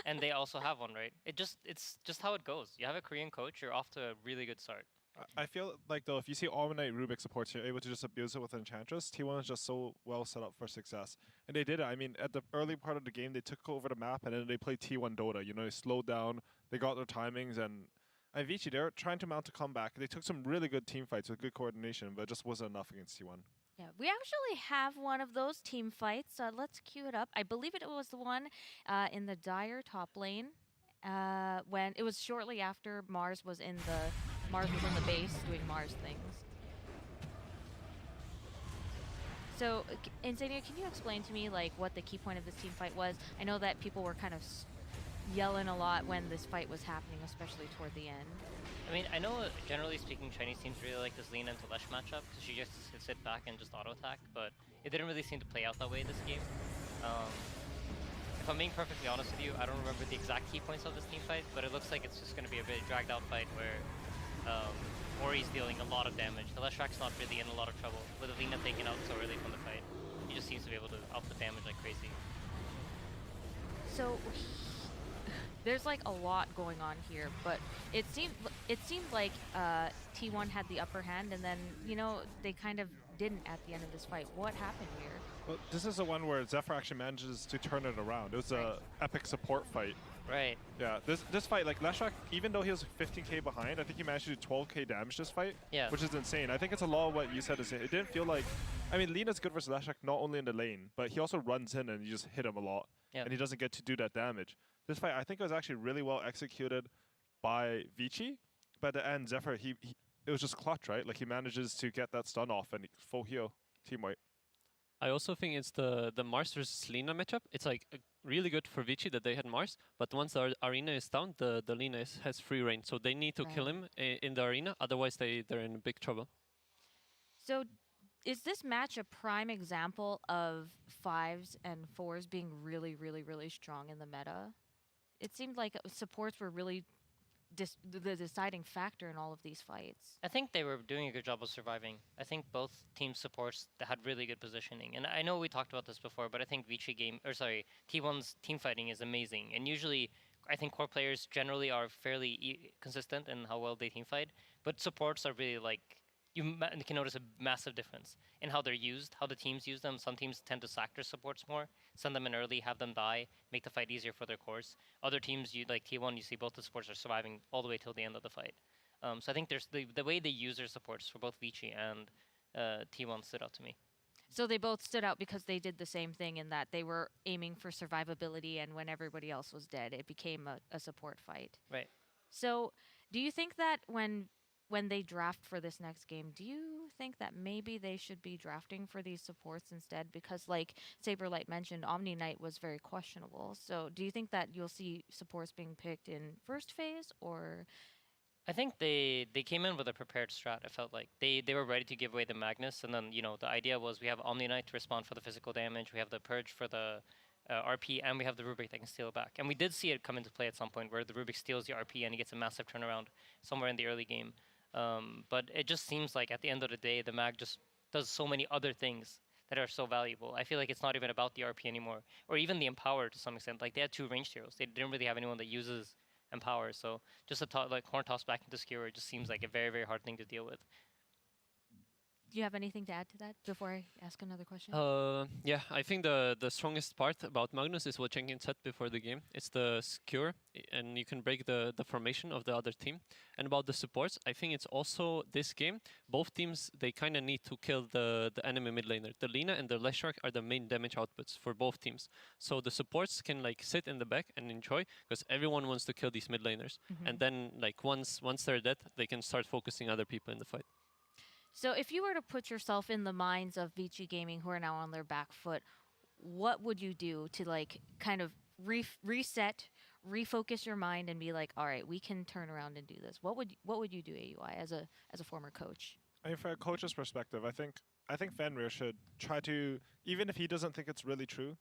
and they also have one, right? It's just how it goes. You have a Korean coach, you're off to a really good start. I feel like though, if you see Almanite Rubik supports, you're able to just abuse it with Enchantress. T1 is just so well set up for success, and they did it. I mean, at the early part of the game, they took over the map, and then they played T1 Dota. You know, they slowed down, they got their timings, and Vici, they're trying to mount a comeback. They took some really good team fights with good coordination, but it just wasn't enough against T1. Yeah, we actually have one of those team fights. Let's cue it up. I believe it was the one in the Dire top lane when it was shortly after Mars was in the base doing Mars things. So, Insania, can you explain to me like what the key point of this team fight was? I know that people were kind of yelling a lot when this fight was happening, especially toward the end. I mean, I know generally speaking, Chinese teams really like this lean into Lesh matchup because she just could sit back and just auto attack, but it didn't really seem to play out that way this game. If I'm being perfectly honest with you, I don't remember the exact key points of this team fight, but it looks like it's just going to be a very dragged out fight where Ori's dealing a lot of damage. The Leshrak's not really in a lot of trouble with Alina taken out so early from the fight. He just seems to be able to output damage like crazy. So there's like a lot going on here, but it seemed like T1 had the upper hand, and then they kind of didn't at the end of this fight. What happened here? Well, this is the one where Zephyr actually manages to turn it around. It was a epic support fight. Right. Yeah, this fight, like Leshrak, even though he was 15k behind, I think he managed to do 12k damage this fight, which is insane. I think it's a lot of what you said. It didn't feel like, I mean, Lina's good versus Leshrak not only in the lane, but he also runs in and you just hit him a lot, and he doesn't get to do that damage. This fight, I think it was actually really well executed by Vici, but at the end, Zephyr, it was just clutch, right? Like he manages to get that stun off and full heal, team white. I also think it's the Mars versus Lina matchup. It's like really good for Vici that they had Mars, but once the arena is down, the Lina has free reign, so they need to kill him in the arena, otherwise they're in big trouble. So is this match a prime example of 5s and 4s being really, really, really strong in the meta? It seemed like supports were really the deciding factor in all of these fights. I think they were doing a good job of surviving. I think both team supports had really good positioning. And I know we talked about this before, but I think T1's team fighting is amazing. And usually, I think core players generally are fairly consistent in how well they team fight. But supports are really like, you can notice a massive difference in how they're used, how the teams use them. Some teams tend to sack their supports more, send them in early, have them die, make the fight easier for their cores. Other teams, like T1, you see both the supports are surviving all the way till the end of the fight. So I think there's the way they use their supports for both Vici and T1 stood out to me. So they both stood out because they did the same thing in that they were aiming for survivability, and when everybody else was dead, it became a support fight. Right. So do you think that when they draft for this next game, do you think that maybe they should be drafting for these supports instead? Because like Saberlight mentioned, Omni Knight was very questionable. So do you think that you'll see supports being picked in first phase, or? I think they came in with a prepared strat. It felt like they were ready to give away the Magnus, and then the idea was we have Omni Knight to respond for the physical damage, we have the Purge for the RP, and we have the Rubik that can steal it back. And we did see it come into play at some point where the Rubik steals the RP and he gets a massive turnaround somewhere in the early game. But it just seems like at the end of the day, the mag just does so many other things that are so valuable. I feel like it's not even about the RP anymore, or even the Empower to some extent. Like they had 2 ranged heroes. They didn't really have anyone that uses Empower. So just like horn toss back into Skewer just seems like a very, very hard thing to deal with. Do you have anything to add to that before I ask another question? Yeah, I think the strongest part about Magnus is what Jenkins said before the game. It's the skewer, and you can break the formation of the other team. And about the supports, I think it's also this game, both teams, they kind of need to kill the enemy mid laner. The Lina and the Leshrak are the main damage outputs for both teams. So the supports can like sit in the back and enjoy, because everyone wants to kill these mid laners. And then like once they're dead, they can start focusing other people in the fight. So if you were to put yourself in the minds of Vici Gaming, who are now on their back foot, what would you do to like kind of reset, refocus your mind, and be like, all right, we can turn around and do this? What would you do, AUI, as a former coach? I mean, from a coach's perspective, I think Fenrir should try to, even if he doesn't think it's really true,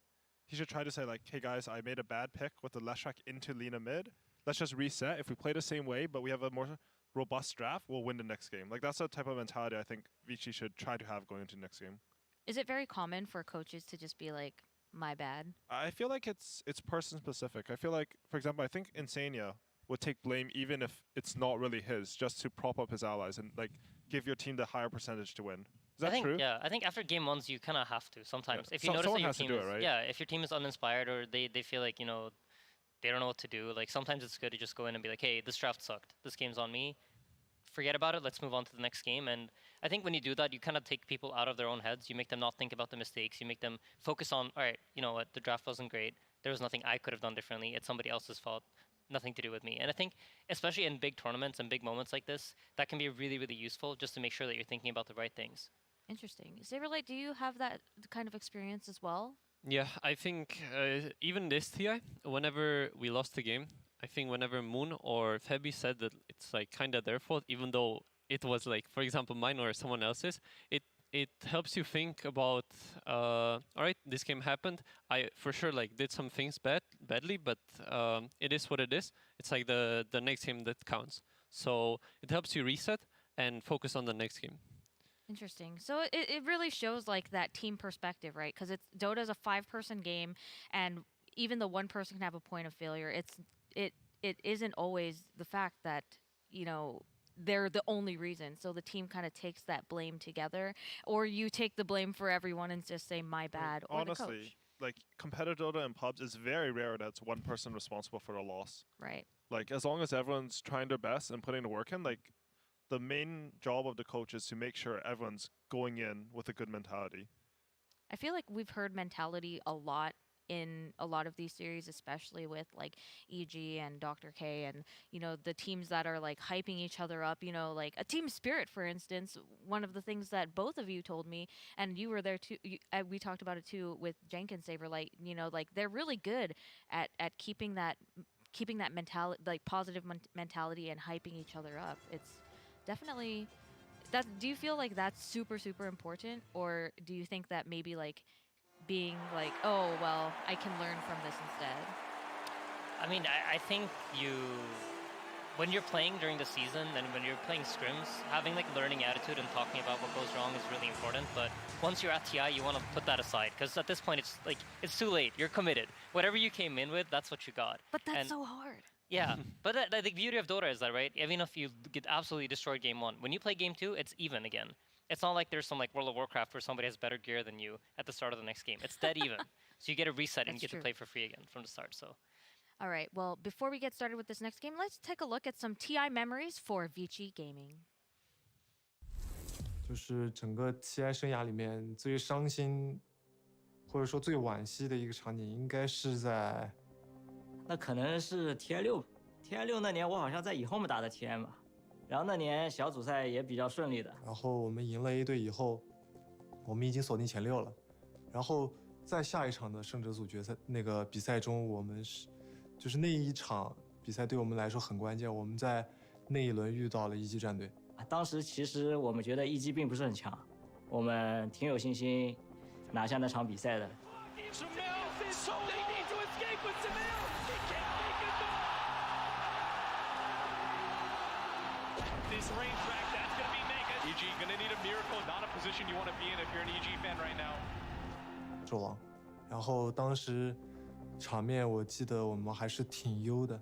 he should try to say like, hey guys, I made a bad pick with the Leshrak into Lina mid. Let's just reset. If we play the same way, but we have a more robust draft, we'll win the next game. Like that's the type of mentality I think Vici should try to have going into the next game. Is it very common for coaches to just be like, my bad? I feel like it's person specific. I feel like, for example, I think Insania would take blame even if it's not really his, just to prop up his allies and like give your team the higher percentage to win. Is that true? Yeah, I think after game ones you kind of have to sometimes. Yeah. If you notice someone that your has team to do is, it, right? yeah, if your team is uninspired or they feel like they don't know what to do. Like sometimes it's good to just go in and be like, hey, this draft sucked. This game's on me. Forget about it. Let's move on to the next game. And I think when you do that, you kind of take people out of their own heads. You make them not think about the mistakes. You make them focus on, all right, you know what, the draft wasn't great. There was nothing I could have done differently. It's somebody else's fault. Nothing to do with me. And I think, especially in big tournaments and big moments like this, that can be really, really useful just to make sure that you're thinking about the right things. Interesting. Saberlight, do you have that kind of experience as well? Yeah, I think even this TI, whenever we lost the game, I think whenever Moon or Febby said that it's like kind of their fault, even though it was like, for example, mine or someone else's, it helps you think about, all right, this game happened. I for sure like did some things badly, but it is what it is. It's like the next game that counts. So it helps you reset and focus on the next game. Interesting. So it really shows like that team perspective, right? Because Dota is a 5-person game, and even the one person can have a point of failure. It isn't always the fact that they're the only reason. So the team kind of takes that blame together, or you take the blame for everyone and just say my bad. Or honestly, the coach. like competitive Dota and pubs, it's very rare that it's one person responsible for the loss. Right. Like as long as everyone's trying their best and putting the work in, like the main job of the coach is to make sure everyone's going in with a good mentality. I feel like we've heard mentality a lot in a lot of these series, especially with like EG and Dr. K and, the teams that are like hyping each other up, like a team spirit, for instance. One of the things that both of you told me, and you were there too, we talked about it too with Jenkins Saberlight, like they're really good at keeping that mentality, like positive mentality and hyping each other up. It's definitely do you feel like that's super, super important? Or do you think that maybe like being like, oh, well, I can learn from this instead? I mean, I think when you're playing during the season and when you're playing scrims, having like learning attitude and talking about what goes wrong is really important. But once you're at TI, you want to put that aside, because at this point, it's too late. You're committed. Whatever you came in with, that's what you got. But that's so hard. Yeah, but the beauty of Dota is that, right, even if you get absolutely destroyed game 1, when you play game 2, it's even again. It's not like there's some like World of Warcraft where somebody has better gear than you at the start of the next game. It's dead even. So you get a reset and you get to play for free again from the start. So. All right, well, before we get started with this next game, let's take a look at some TI memories for Vici Gaming. 就是整个 TI 生涯里面最伤心，或者说最惋惜的一个场景，应该是在。那可能是 TI 6那年，我好像在以后面打的 TI 嘛，然后那年小组赛也比较顺利的。然后我们赢了 A 队以后，我们已经锁定前6了。然后在下一场的胜者组决赛那个比赛中，我们就是那一场比赛对我们来说很关键。我们在那一轮遇到了一级战队。当时其实我们觉得一级并不是很强，我们挺有信心拿下那场比赛的。This range track, that's going to be mega. EG going to need a miracle, not a position you want to be in if you're an EG fan right now. 纣王，然后当时场面我记得我们还是挺优的，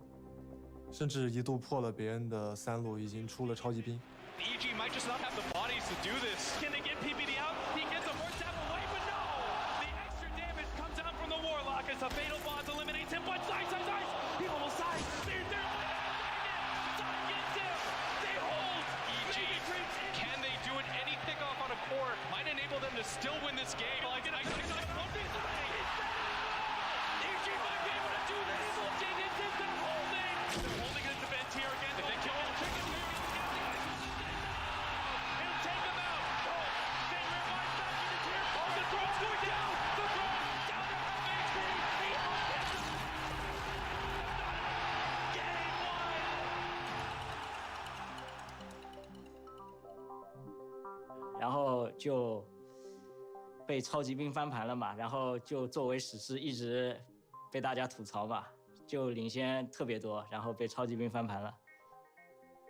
甚至一度破了别人的3路，已经出了超级兵。EG might just not have the bodies to do this. Can they get PPD out? He gets a more tap away, but no! The extra damage comes down from the Warlock as the Fatal Bonds eliminates him, but size! He almost size! They're Side gets him! They hold! EG, can they do it? Any pickoff on a core might enable them to still win this game. Like an EG might be able to do this! Looking into the holding! They're holding the defense here again. If they kill him, he'll take him out! They revive back in the tier. Oh, the throne's going down! The throne down to HP! He gets him! Game 1！然后就被超级兵翻盘了嘛，然后就作为史诗一直被大家吐槽嘛，就领先特别多，然后被超级兵翻盘了。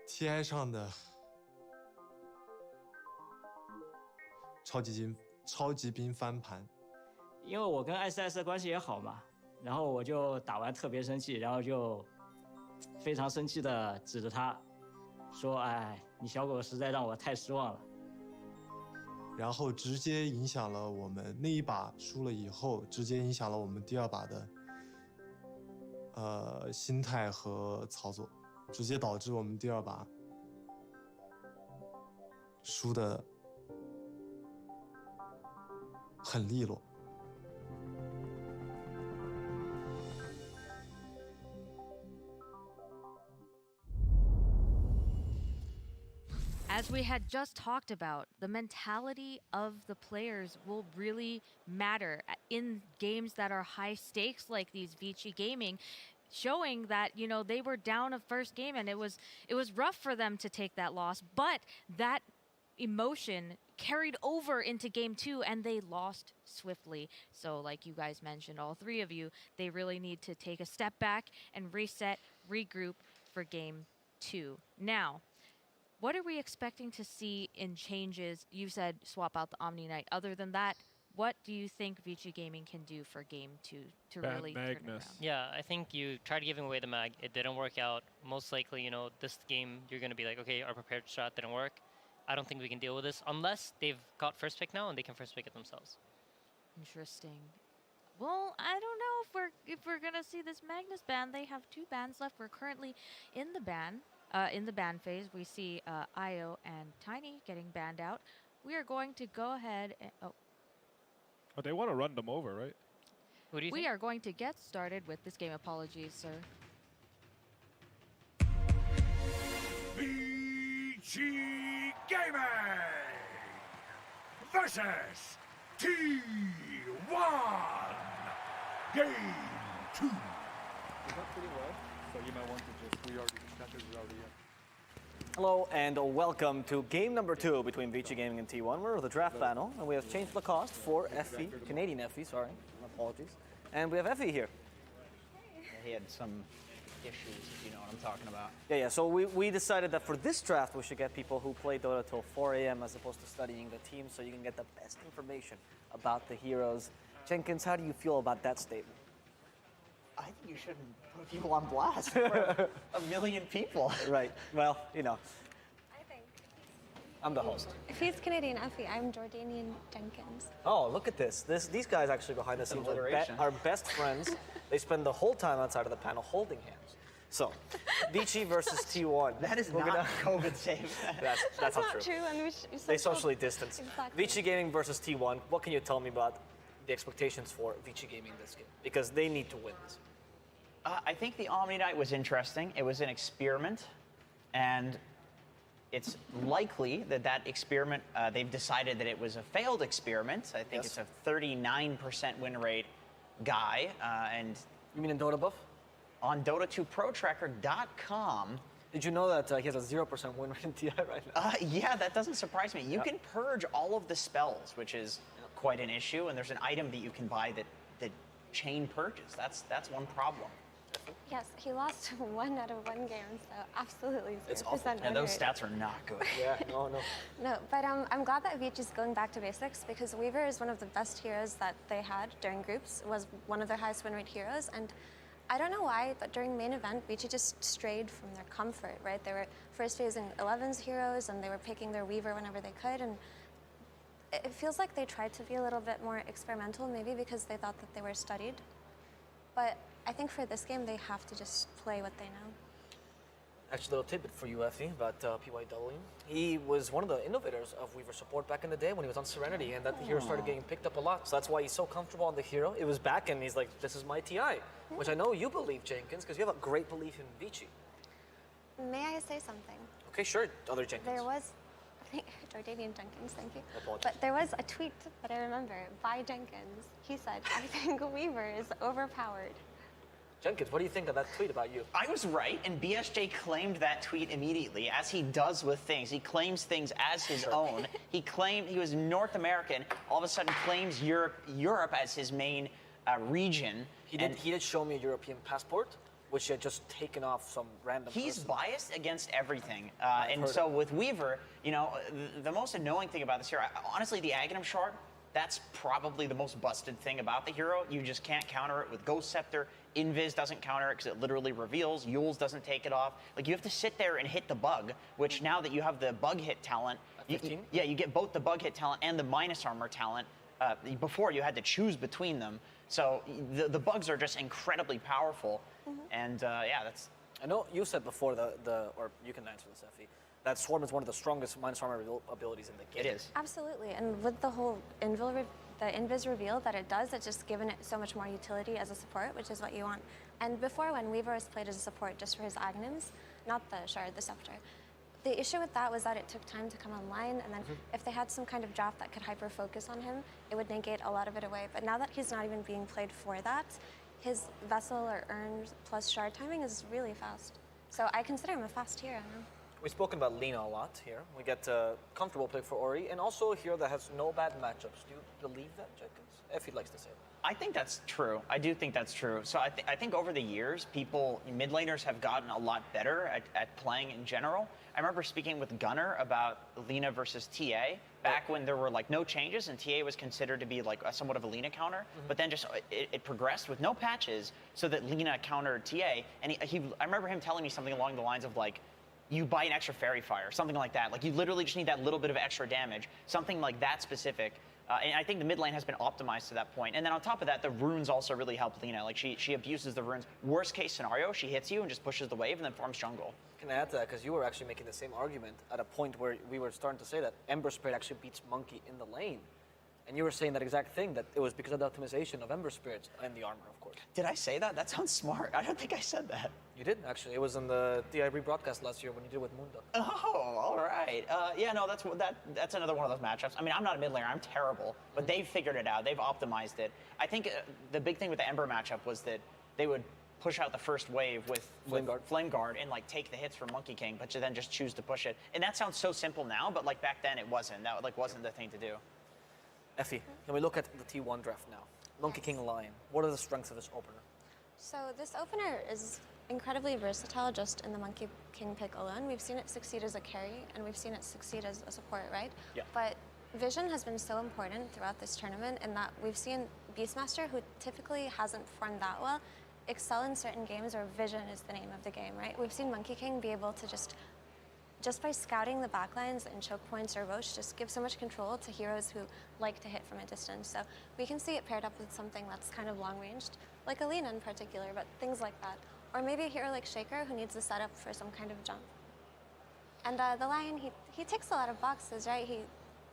TI 上的超超级兵翻盘。因为我跟艾斯艾斯的关系也好嘛，然后我就打完特别生气，然后就非常生气的指着他说：“哎，你小狗实在让我太失望了。”然后直接影响了我们那一把输了以后，直接影响了我们第2把的心态和操作，直接导致我们第2把输的很利落。As we had just talked about, the mentality of the players will really matter in games that are high stakes like these Vici Gaming, showing that, you know, they were down a first game and it was rough for them to take that loss, but that emotion carried over into game 2 and they lost swiftly. So like you guys mentioned, all 3 of you, they really need to take a step back and reset, regroup for game 2. Now, what are we expecting to see in changes? You said swap out the Omni Knight. Other than that, what do you think Vici Gaming can do for game 2 to really turn it around? Yeah, I think you tried giving away the mag. It didn't work out. Most likely, you know, this game, you're going to be like, okay, our prepared strat didn't work. I don't think we can deal with this unless they've got first pick now and they can first pick it themselves. Interesting. Well, I don't know if we're going to see this Magnus ban. They have 2 bans left. We're currently in the ban. In the ban phase, we see Io and Tiny getting banned out. We are going to go ahead and... Oh, they want to run them over, right? What do you we think? are going to get started with this game. Apologies, sir. Vici Gaming versus T1 Game 2. Is that pretty well? So you might want to just, we already in. Hello and welcome to game number 2 between Vici Gaming and T1. We're the draft panel and we have changed the cost for Effie, Canadian Effie, sorry, my apologies. And we have Effie here. He had some issues, if you know what I'm talking about. Yeah, so we decided that for this draft we should get people who play Dota till 4 a.m. as opposed to studying the team so you can get the best information about the heroes. Jenkins, how do you feel about that statement? I think you shouldn't put people on blast for a million people. Right. Well, you know. I think. I'm the host. If he's Canadian Effie, I'm Jordanian Jenkins. Oh, look at this. These guys actually behind the scenes are best friends. They spend the whole time outside of the panel holding hands. So, Vici versus T1. That is not COVID safe. That's not true. true. And they socially distance. Exactly. Vici Gaming versus T1. What can you tell me about the expectations for Vici Gaming this game? Because they need to win this. I think the Omni Knight was interesting. It was an experiment, and it's likely that that experiment, they've decided that it was a failed experiment. I think it's a 39% win rate guy. And you mean in Dota Buff? On Dota2ProTracker.com. Did you know that he has a 0% win rate in TI right now? Yeah, that doesn't surprise me. You can purge all of the spells, which is quite an issue, and there's an item that you can buy that chain purges. That's one problem. Yes, he lost 1 out of 1 game, so absolutely 0%. It's awful. And those stats are not good. Yeah, no. No, but I'm glad that Vici's going back to basics because Weaver is one of the best heroes that they had during groups, was one of their highest win rate heroes, and I don't know why, but during main event, Vici just strayed from their comfort, right? They were first phasing 11's heroes, and they were picking their Weaver whenever they could, and it feels like they tried to be a little bit more experimental, maybe because they thought that they were studied. But I think for this game, they have to just play what they know. Actually, a little tidbit for you, Effie, about PYW. He was one of the innovators of Weaver support back in the day when he was on Serenity, and that the hero started getting picked up a lot. So that's why he's so comfortable on the hero. It was back, and he's like, this is my TI, which I know you believe, Jenkins, because you have a great belief in Vici. May I say something? Okay, sure, other Jenkins. There was, Jordanian Jenkins, thank you. Apologies. But there was a tweet that I remember by Jenkins. He said, I think Weaver is overpowered. Jenkins, what do you think of that tweet about you? I was right, and BSJ claimed that tweet immediately, as he does with things. He claims things as his own. He claimed he was North American, all of a sudden claims Europe as his main region. He did show me a European passport, which he had just taken off some random He's person. biased against everything. And so with Weaver, you know, the most annoying thing about this here, honestly, the Aghanim shard That's probably the most busted thing about the hero. You just can't counter it with Ghost Scepter. Invis doesn't counter it because it literally reveals. Yules doesn't take it off. Like, you have to sit there and hit the bug, which now that you have the bug hit talent, you get both the bug hit talent and the minus armor talent. Before, you had to choose between them. So the bugs are just incredibly powerful. And yeah, that's... I know you said before, or you can answer this, Effie, that Swarm is one of the strongest minus armor abilities in the game. It is. Absolutely, and with the whole the invis reveal that it does, it's just given it so much more utility as a support, which is what you want. And before, when Weaver was played as a support just for his Aghanims, not the Shard, the Scepter, the issue with that was that it took time to come online, and then if they had some kind of draft that could hyper-focus on him, it would negate a lot of it away. But now that he's not even being played for that, his Vessel or Urn plus Shard timing is really fast. So I consider him a fast hero now. We've spoken about Lina a lot here. We get a comfortable pick for Ori, and also a hero that has no bad matchups. Do you believe that, Jenkins? Effie likes to say that. I think that's true. I do think that's true. So I think over the years, mid laners have gotten a lot better at playing in general. I remember speaking with Gunnar about Lina versus TA back when there were like no changes and TA was considered to be like somewhat of a Lina counter, but then just it progressed with no patches so that Lina countered TA. And I remember him telling me something along the lines of like, you buy an extra Fairy Fire, something like that. Like, you literally just need that little bit of extra damage, something like that specific. And I think the mid lane has been optimized to that point. And then on top of that, the runes also really help Lina. Like, she abuses the runes. Worst case scenario, she hits you and just pushes the wave and then farms jungle. Can I add to that? Because you were actually making the same argument at a point where we were starting to say that Ember Spirit actually beats Monkey in the lane. And you were saying that exact thing, that it was because of the optimization of Ember Spirits and the armor, of course. Did I say that? That sounds smart. I don't think I said that. You did, actually. It was in the DI broadcast last year when you did it with Moonduck. Oh, all right. Yeah, no, that's another one of those matchups. I mean, I'm not a mid laner. I'm terrible. But they've figured it out. They've optimized it. I think the big thing with the Ember matchup was that they would push out the first wave with Flame Guard and like take the hits from Monkey King, but to then just choose to push it. And that sounds so simple now, but like back then it wasn't. That like wasn't the thing to do. Effie, can we look at the T1 draft now? Monkey King Lion. What are the strengths of this opener? So this opener is incredibly versatile just in the Monkey King pick alone. We've seen it succeed as a carry, and we've seen it succeed as a support, right? Yeah. But vision has been so important throughout this tournament in that we've seen Beastmaster, who typically hasn't performed that well, excel in certain games where vision is the name of the game, right? We've seen Monkey King be able to just by scouting the backlines and choke points or Roche, just give so much control to heroes who like to hit from a distance. So we can see it paired up with something that's kind of long-ranged, like Alina in particular, but things like that. Or maybe a hero like Shaker who needs a setup for some kind of jump. And the Lion, he ticks a lot of boxes, right? He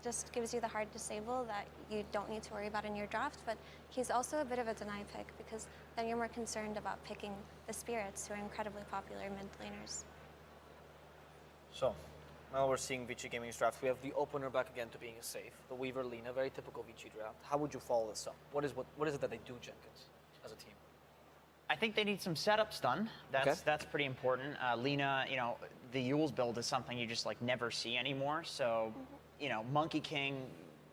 just gives you the hard disable that you don't need to worry about in your draft, but he's also a bit of a deny pick because then you're more concerned about picking the Spirits, who are incredibly popular mid laners. So, now we're seeing Vici Gaming's draft. We have the opener back again to being safe. The Weaver Lina, very typical Vici draft. How would you follow this up? What is it that they do, Jenkins, as a team? I think they need some setups done. That's pretty important. Lina, you know, the Yules build is something you just like never see anymore. So, you know, Monkey King,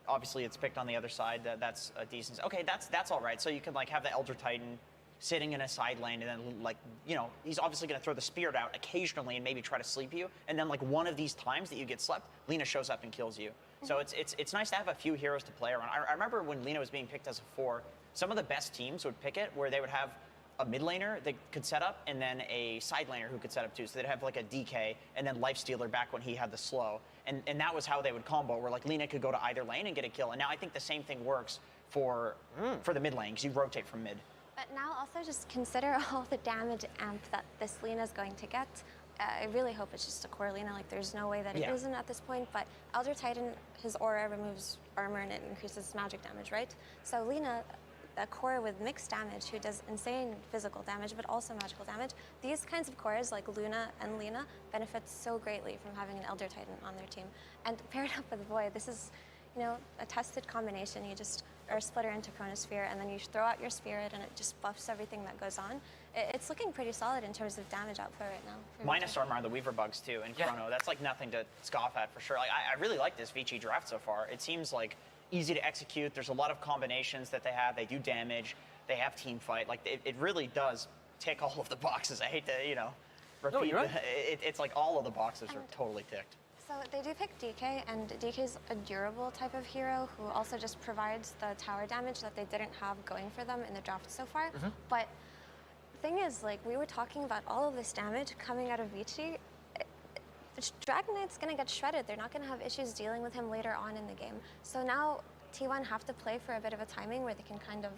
obviously it's picked on the other side. That's a decent. Okay, that's all right. So you can like have the Elder Titan sitting in a side lane, and then like, you know, he's obviously going to throw the Spirit out occasionally and maybe try to sleep you, and then like one of these times that you get slept, Lina shows up and kills you. So it's nice to have a few heroes to play around. I remember when Lina was being picked as a 4, some of the best teams would pick it where they would have a mid laner that could set up and then a side laner who could set up too. So they'd have like a DK and then Lifestealer back when he had the slow. And that was how they would combo, where like Lina could go to either lane and get a kill. And now I think the same thing works for the mid lane, because you rotate from mid. But now also just consider all the damage amp that this Lina is going to get. I really hope it's just a core Lina. Like, there's no way that it isn't at this point. But Elder Titan, his aura removes armor and it increases magic damage, right? So Lina, a core with mixed damage who does insane physical damage but also magical damage, these kinds of cores like Luna and Lina benefit so greatly from having an Elder Titan on their team. And paired up with Void, this is, you know, a tested combination. You just or splitter into Chronosphere, and then you throw out your Spirit, and it just buffs everything that goes on. It's looking pretty solid in terms of damage output right now. Minus armor on the Weaver bugs too, and Chrono. That's like nothing to scoff at for sure. Like, I really like this Vici draft so far. It seems like easy to execute. There's a lot of combinations that they have. They do damage. They have team fight. Like, it really does tick all of the boxes. I hate to, you know, repeat. No, you're right. It's like all of the boxes are totally ticked. So they do pick DK, and DK's a durable type of hero who also just provides the tower damage that they didn't have going for them in the draft so far. But the thing is, like, we were talking about all of this damage coming out of Vici. Dragon Knight's gonna get shredded. They're not gonna have issues dealing with him later on in the game. So now T1 have to play for a bit of a timing where they can kind of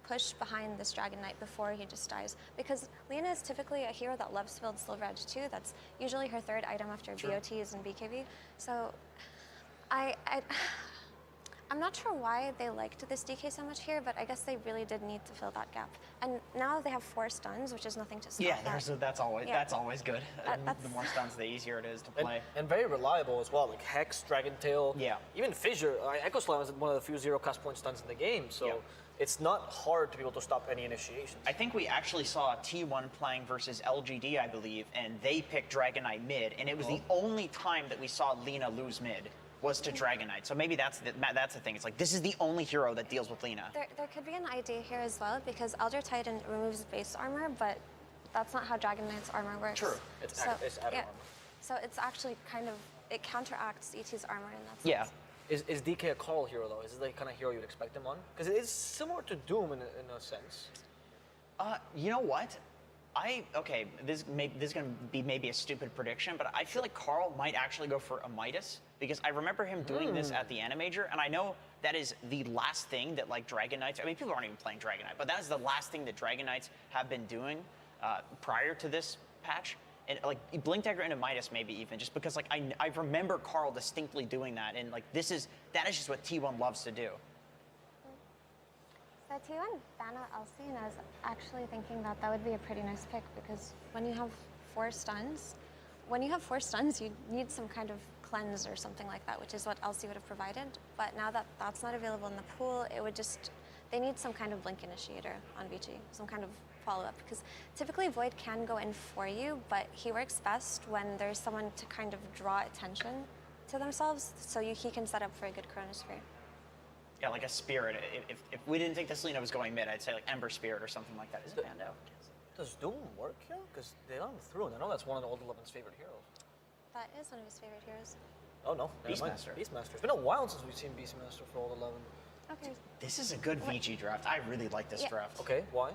push behind this Dragon Knight before he just dies. Because Lina is typically a hero that loves to build Silver Edge too. That's usually her third item after BOTs and BKB. So I'm not sure why they liked this DK so much here, but I guess they really did need to fill that gap. And now they have 4 stuns, which is nothing to stop that's always good. The more stuns, the easier it is to play. And very reliable as well, like Hex, Dragon Tail, even Fissure. Echo Slam is one of the few 0 cast point stuns in the game, so it's not hard to be able to stop any initiations. I think we actually saw T1 playing versus LGD, I believe, and they picked Dragon Knight mid, and it was the only time that we saw Lina lose mid was to Dragon Knight. So maybe that's the thing. It's like, this is the only hero that deals with Lina. There could be an idea here as well, because Elder Titan removes base armor, but that's not how Dragon Knight's armor works. True. It's added armor. So it's actually kind of, it counteracts ET's armor in that sense. Is DK a Carl hero though? Is it the kind of hero you'd expect him on? Because it is similar to Doom in a sense. You know what? This is going to be maybe a stupid prediction, but I feel like Carl might actually go for a Midas, because I remember him doing this at the Animajor, and I know that is the last thing that like Dragon Knights, I mean, people aren't even playing Dragon Knight, but that is the last thing that Dragon Knights have been doing prior to this patch. And like Blink Dagger into Midas maybe even, just because like I remember Carl distinctly doing that, and like that is just what T1 loves to do. So T1 Banner LC, and I was actually thinking that would be a pretty nice pick, because when you have 4 stuns, you need some kind of cleanse or something like that, which is what LC would have provided. But now that that's not available in the pool, they need some kind of blink initiator on Vici, some kind of follow-up, because typically Void can go in for you, but he works best when there's someone to kind of draw attention to themselves, so he can set up for a good Chronosphere. Yeah, like a Spirit. If we didn't think this Lina was going mid, I'd say like Ember Spirit or something like that. Is it Bando? Does Doom work here? Because they don't through, and I know that's one of the Old 11's favorite heroes. That is one of his favorite heroes. Oh no, Beastmaster. Beastmaster. It's been a while since we've seen Beastmaster for Old 11. Okay. This is a good VG draft. I really like this draft. Okay, why?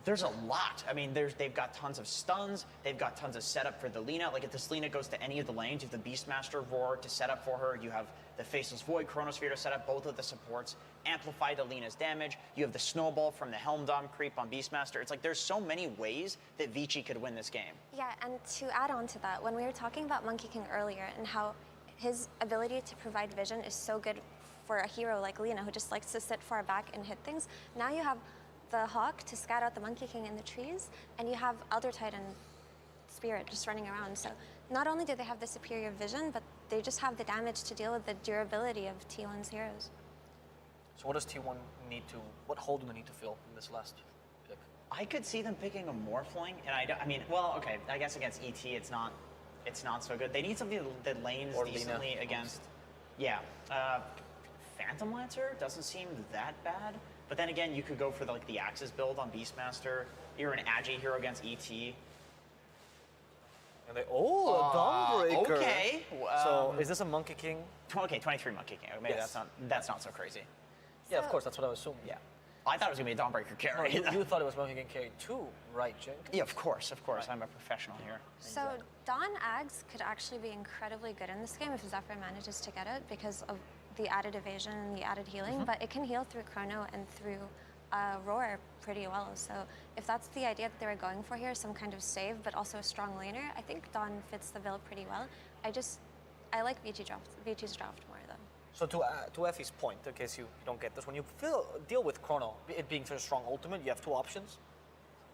There's a lot. I mean, they've got tons of stuns. They've got tons of setup for the Lina. Like if this Lina goes to any of the lanes, you have the Beastmaster Roar to set up for her. You have the Faceless Void Chronosphere to set up both of the supports. Amplify the Lina's damage. You have the Snowball from the Helm Dom creep on Beastmaster. It's like there's so many ways that Vici could win this game. Yeah, and to add on to that, when we were talking about Monkey King earlier and how his ability to provide vision is so good for a hero like Lina, who just likes to sit far back and hit things, now you have the Hawk to scout out the Monkey King in the trees, and you have Elder Titan Spirit just running around. So not only do they have the superior vision, but they just have the damage to deal with the durability of T1's heroes. So what does T1 need to, what hole do they need to fill in this last pick? I could see them picking a Morphling, and I mean, well, okay, I guess against ET it's not so good. They need something that lanes decently Lina against. Yeah. Phantom Lancer doesn't seem that bad. But then again, you could go for the Axis build on Beastmaster. You're an Agi hero against ET. And a Dawnbreaker. Okay. So is this a Monkey King? Okay, 23 Monkey King. Maybe that's not so crazy. Yeah, of course, that's what I was assuming. Yeah. I thought it was gonna be a Dawnbreaker carry. No, you thought it was Monkey King carry too, right, Jink? Yeah, of course. Right. I'm a professional here. So Dawn Ags could actually be incredibly good in this game if Zephyr manages to get it, because of the added evasion and the added healing, but it can heal through Chrono and through Roar pretty well. So if that's the idea that they were going for here, some kind of save, but also a strong laner, I think Dawn fits the bill pretty well. I like Vici's draft more though. So to Effie's point, in case you don't get this, when you deal with Chrono, it being such a strong ultimate, you have 2 options.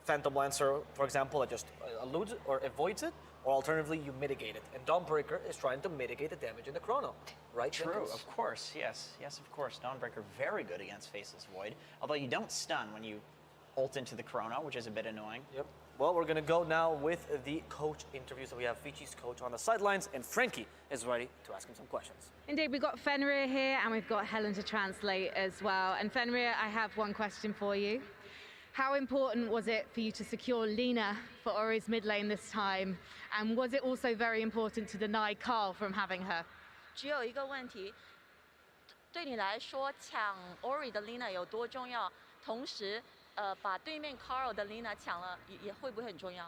Phantom Lancer, for example, that just eludes it or avoids it, or alternatively, you mitigate it. And Dawnbreaker is trying to mitigate the damage in the Chrono, right? True, Jenkins? of course, yes, of course. Dawnbreaker, very good against Faceless Void, although you don't stun when you ult into the Chrono, which is a bit annoying. Yep. Well, we're gonna go now with the coach interviews. So we have Vici's coach on the sidelines, and Frankie is ready to ask him some questions. Indeed, we've got Fenrir here, and we've got Helen to translate as well. And Fenrir, I have one question for you. How important was it for you to secure Lina for Ori's mid lane this time? And was it also very important to deny Carl from having her? 只有一个问题，对你来说，抢 Ori 的 Lina 有多重要？同时，把对面 Carl 的 Lina 抢了，也会不会很重要？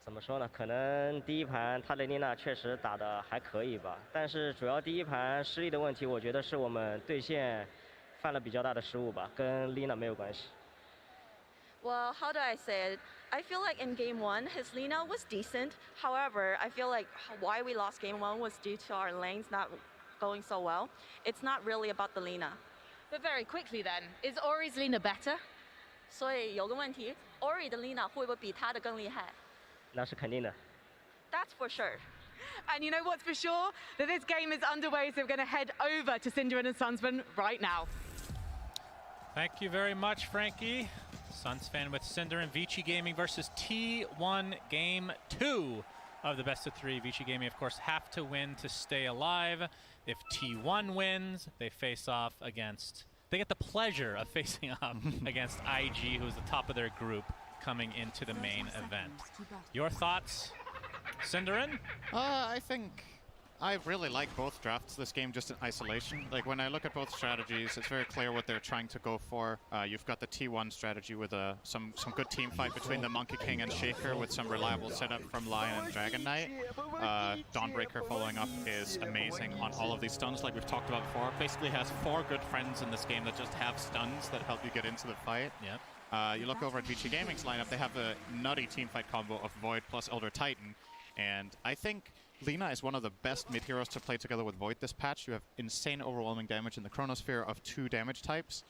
怎么说呢？可能第一盘他的 Lina 确实打得还可以吧，但是主要第一盘失利的问题，我觉得是我们对线犯了比较大的失误吧，跟 Lina 没有关系。Well, how do I say it? I feel like in game 1, his Lina was decent. However, I feel like why we lost game 1 was due to our lanes not going so well. It's not really about the Lina. But very quickly then, is Ori's Lina better? 所以有个问题 ，Ori 的 Lina 会不会比他的更厉害？那是肯定的。That's for sure. And you know what's for sure? That this game is underway, so we're going to head over to Synderen and Sunsman right now. Thank you very much, Frankie. Suns fan with Synderen. Vici Gaming versus T1 Game 2 of the best of 3. Vici Gaming, of course, have to win to stay alive. If T1 wins, they face off against... They get the pleasure of facing off against IG, who's the top of their group, coming into the main event. Your thoughts, Synderen? I think I really like both drafts this game just in isolation. Like when I look at both strategies, it's very clear what they're trying to go for. You've got the T1 strategy with some good team fight between the Monkey King and Shaker with some reliable setup from Lion and Dragon Knight. Dawnbreaker following up is amazing on all of these stuns like we've talked about before. Basically has 4 good friends in this game that just have stuns that help you get into the fight. Yep. You look over at Vici Gaming's lineup, they have a nutty teamfight combo of Void plus Elder Titan. And I think Lina is one of the best mid-heroes to play together with Void this patch. You have insane overwhelming damage in the Chronosphere of 2 damage types.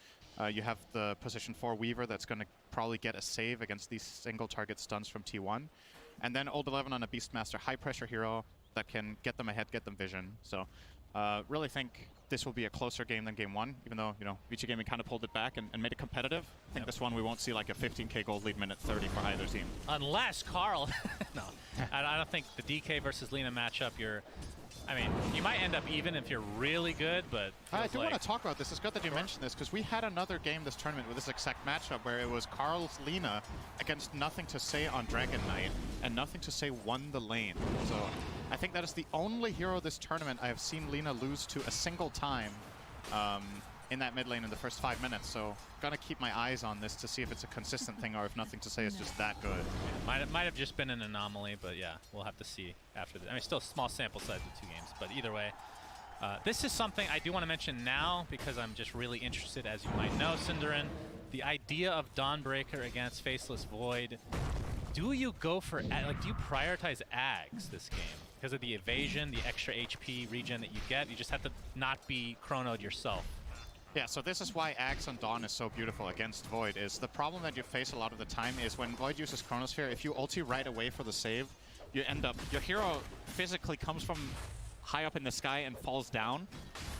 You have the position 4 Weaver that's going to probably get a save against these single target stuns from T1. And then Old 11 on a Beastmaster high pressure hero that can get them ahead, get them vision. So really think this will be a closer game than game 1, even though, you know, Vici Gaming kind of pulled it back and made it competitive. I think this one we won't see like a 15k gold lead minute 30 for either team. Unless Carl... No, I don't think the DK versus Lina matchup, I mean, you might end up even if you're really good, but... I do want to talk about this. It's good that you mentioned this, because we had another game this tournament with this exact matchup where it was Carl's Lina against Nothing to Say on Dragon Knight, and Nothing to Say won the lane. So I think that is the only hero this tournament I have seen Lina lose to a single time in that mid lane in the first 5 minutes. So gonna keep my eyes on this to see if it's a consistent thing or if Nothing to Say is just that good. Yeah, might have just been an anomaly, but yeah, we'll have to see after this. I mean, still small sample size with 2 games, but either way. This is something I do want to mention now because I'm just really interested, as you might know, Synderen. The idea of Dawnbreaker against Faceless Void. Do you go for, like, do you prioritize Ags this game? Because of the evasion, the extra HP regen that you get, you just have to not be chronoed yourself. Yeah, so this is why Axe on Dawn is so beautiful against Void, is the problem that you face a lot of the time is when Void uses Chronosphere, if you ulti right away for the save, you end up, your hero physically comes from high up in the sky and falls down.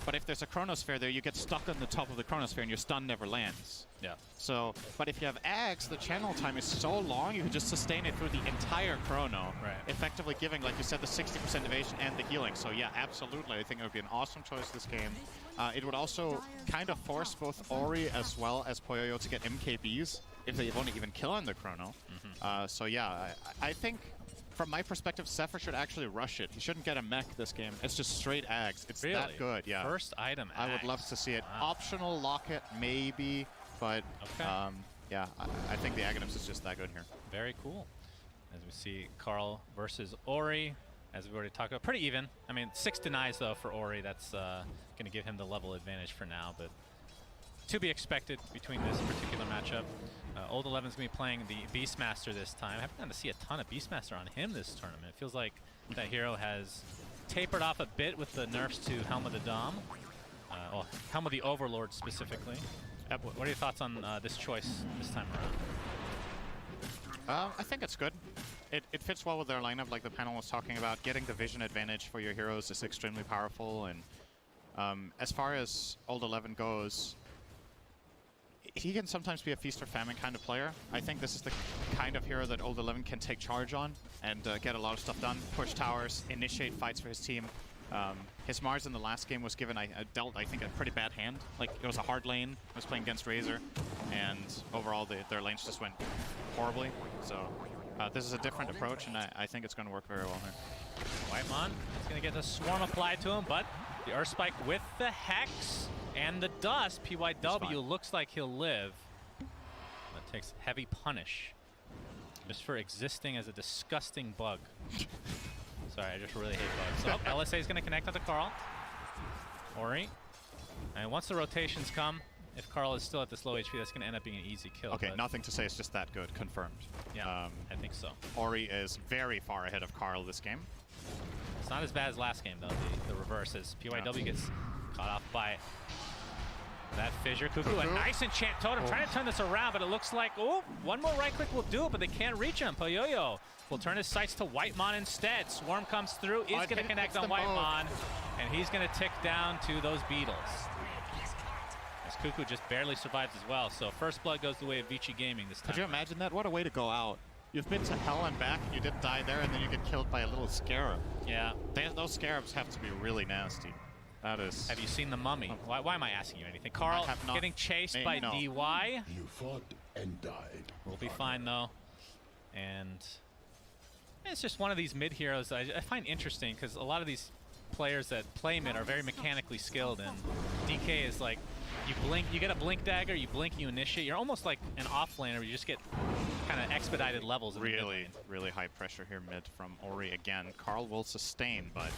But if there's a Chronosphere there, you get stuck on the top of the Chronosphere and your stun never lands. Yeah. So, but if you have Axe, the channel time is so long, you can just sustain it through the entire chrono. Right. Effectively giving, like you said, the 60% evasion and the healing. So yeah, absolutely. I think it would be an awesome choice this game. It would also kind of force both Ori as well as Poyoyo to get MKBs if they won't even kill on the chrono. So yeah, I think from my perspective, Zephyr should actually rush it. He shouldn't get a mech this game. It's just straight Ags. It's really? That good, yeah. First item I would love to see it. Wow. Optional Locket, maybe, but yeah, I think the Aghanims is just that good here. Very cool. As we see Carl versus Ori, as we already talked about, pretty even. I mean, 6 denies though for Ori. That's going to give him the level advantage for now, but to be expected between this particular matchup. Old 11's going to be playing the Beastmaster this time. I haven't gotten to see a ton of Beastmaster on him this tournament. It feels like that hero has tapered off a bit with the nerfs to Helm of the Dom. Well, Helm of the Overlord specifically. What are your thoughts on this choice this time around? I think it's good. It fits well with their lineup, like the panel was talking about. Getting the vision advantage for your heroes is extremely powerful. And as far as Old 11 goes, he can sometimes be a feast or famine kind of player. I think this is the kind of hero that Old 11 can take charge on and get a lot of stuff done. Push towers, initiate fights for his team, His Mars in the last game was given, dealt, I think, a pretty bad hand. Like, it was a hard lane. I was playing against Razor, and overall, their lanes just went horribly. So, this is a different approach, and I think it's going to work very well here. Whitemon is going to get the swarm applied to him, but the Earth Spike with the Hex and the Dust, PYW looks like he'll live. That takes heavy punish just for existing as a disgusting bug. Sorry, I just really hate bugs. So LSA is going to connect onto Carl. Ori. And once the rotations come, if Carl is still at this low HP, that's going to end up being an easy kill. Okay, nothing to say. It's just that good. Confirmed. Yeah, I think so. Ori is very far ahead of Carl this game. It's not as bad as last game, though. The reverse is PYW gets caught off by that fissure. Cuckoo, a nice enchant totem. Trying to turn this around, but it looks like, one more right click will do it, but they can't reach him. Poyoyo will turn his sights to Whitemon instead. Swarm comes through, is going to connect on Whitemon, and he's going to tick down to those Beetles. As Cuckoo just barely survives as well, so first blood goes the way of Vici Gaming this time. Could you imagine that? What a way to go out. You've been to hell and back, and you didn't die there, and then you get killed by a little scarab. Yeah. Those scarabs have to be really nasty. That is... Have you seen The Mummy? Why am I asking you anything? Carl getting chased by DY. You fought and died. We'll be fine, though. And it's just one of these mid heroes I find interesting, because a lot of these players that play mid are very mechanically skilled, and DK is like, you blink, you get a blink dagger, you blink, you initiate. You're almost like an offlaner where you just get kind of expedited levels. Really high pressure here mid from Ori again. Carl will sustain, but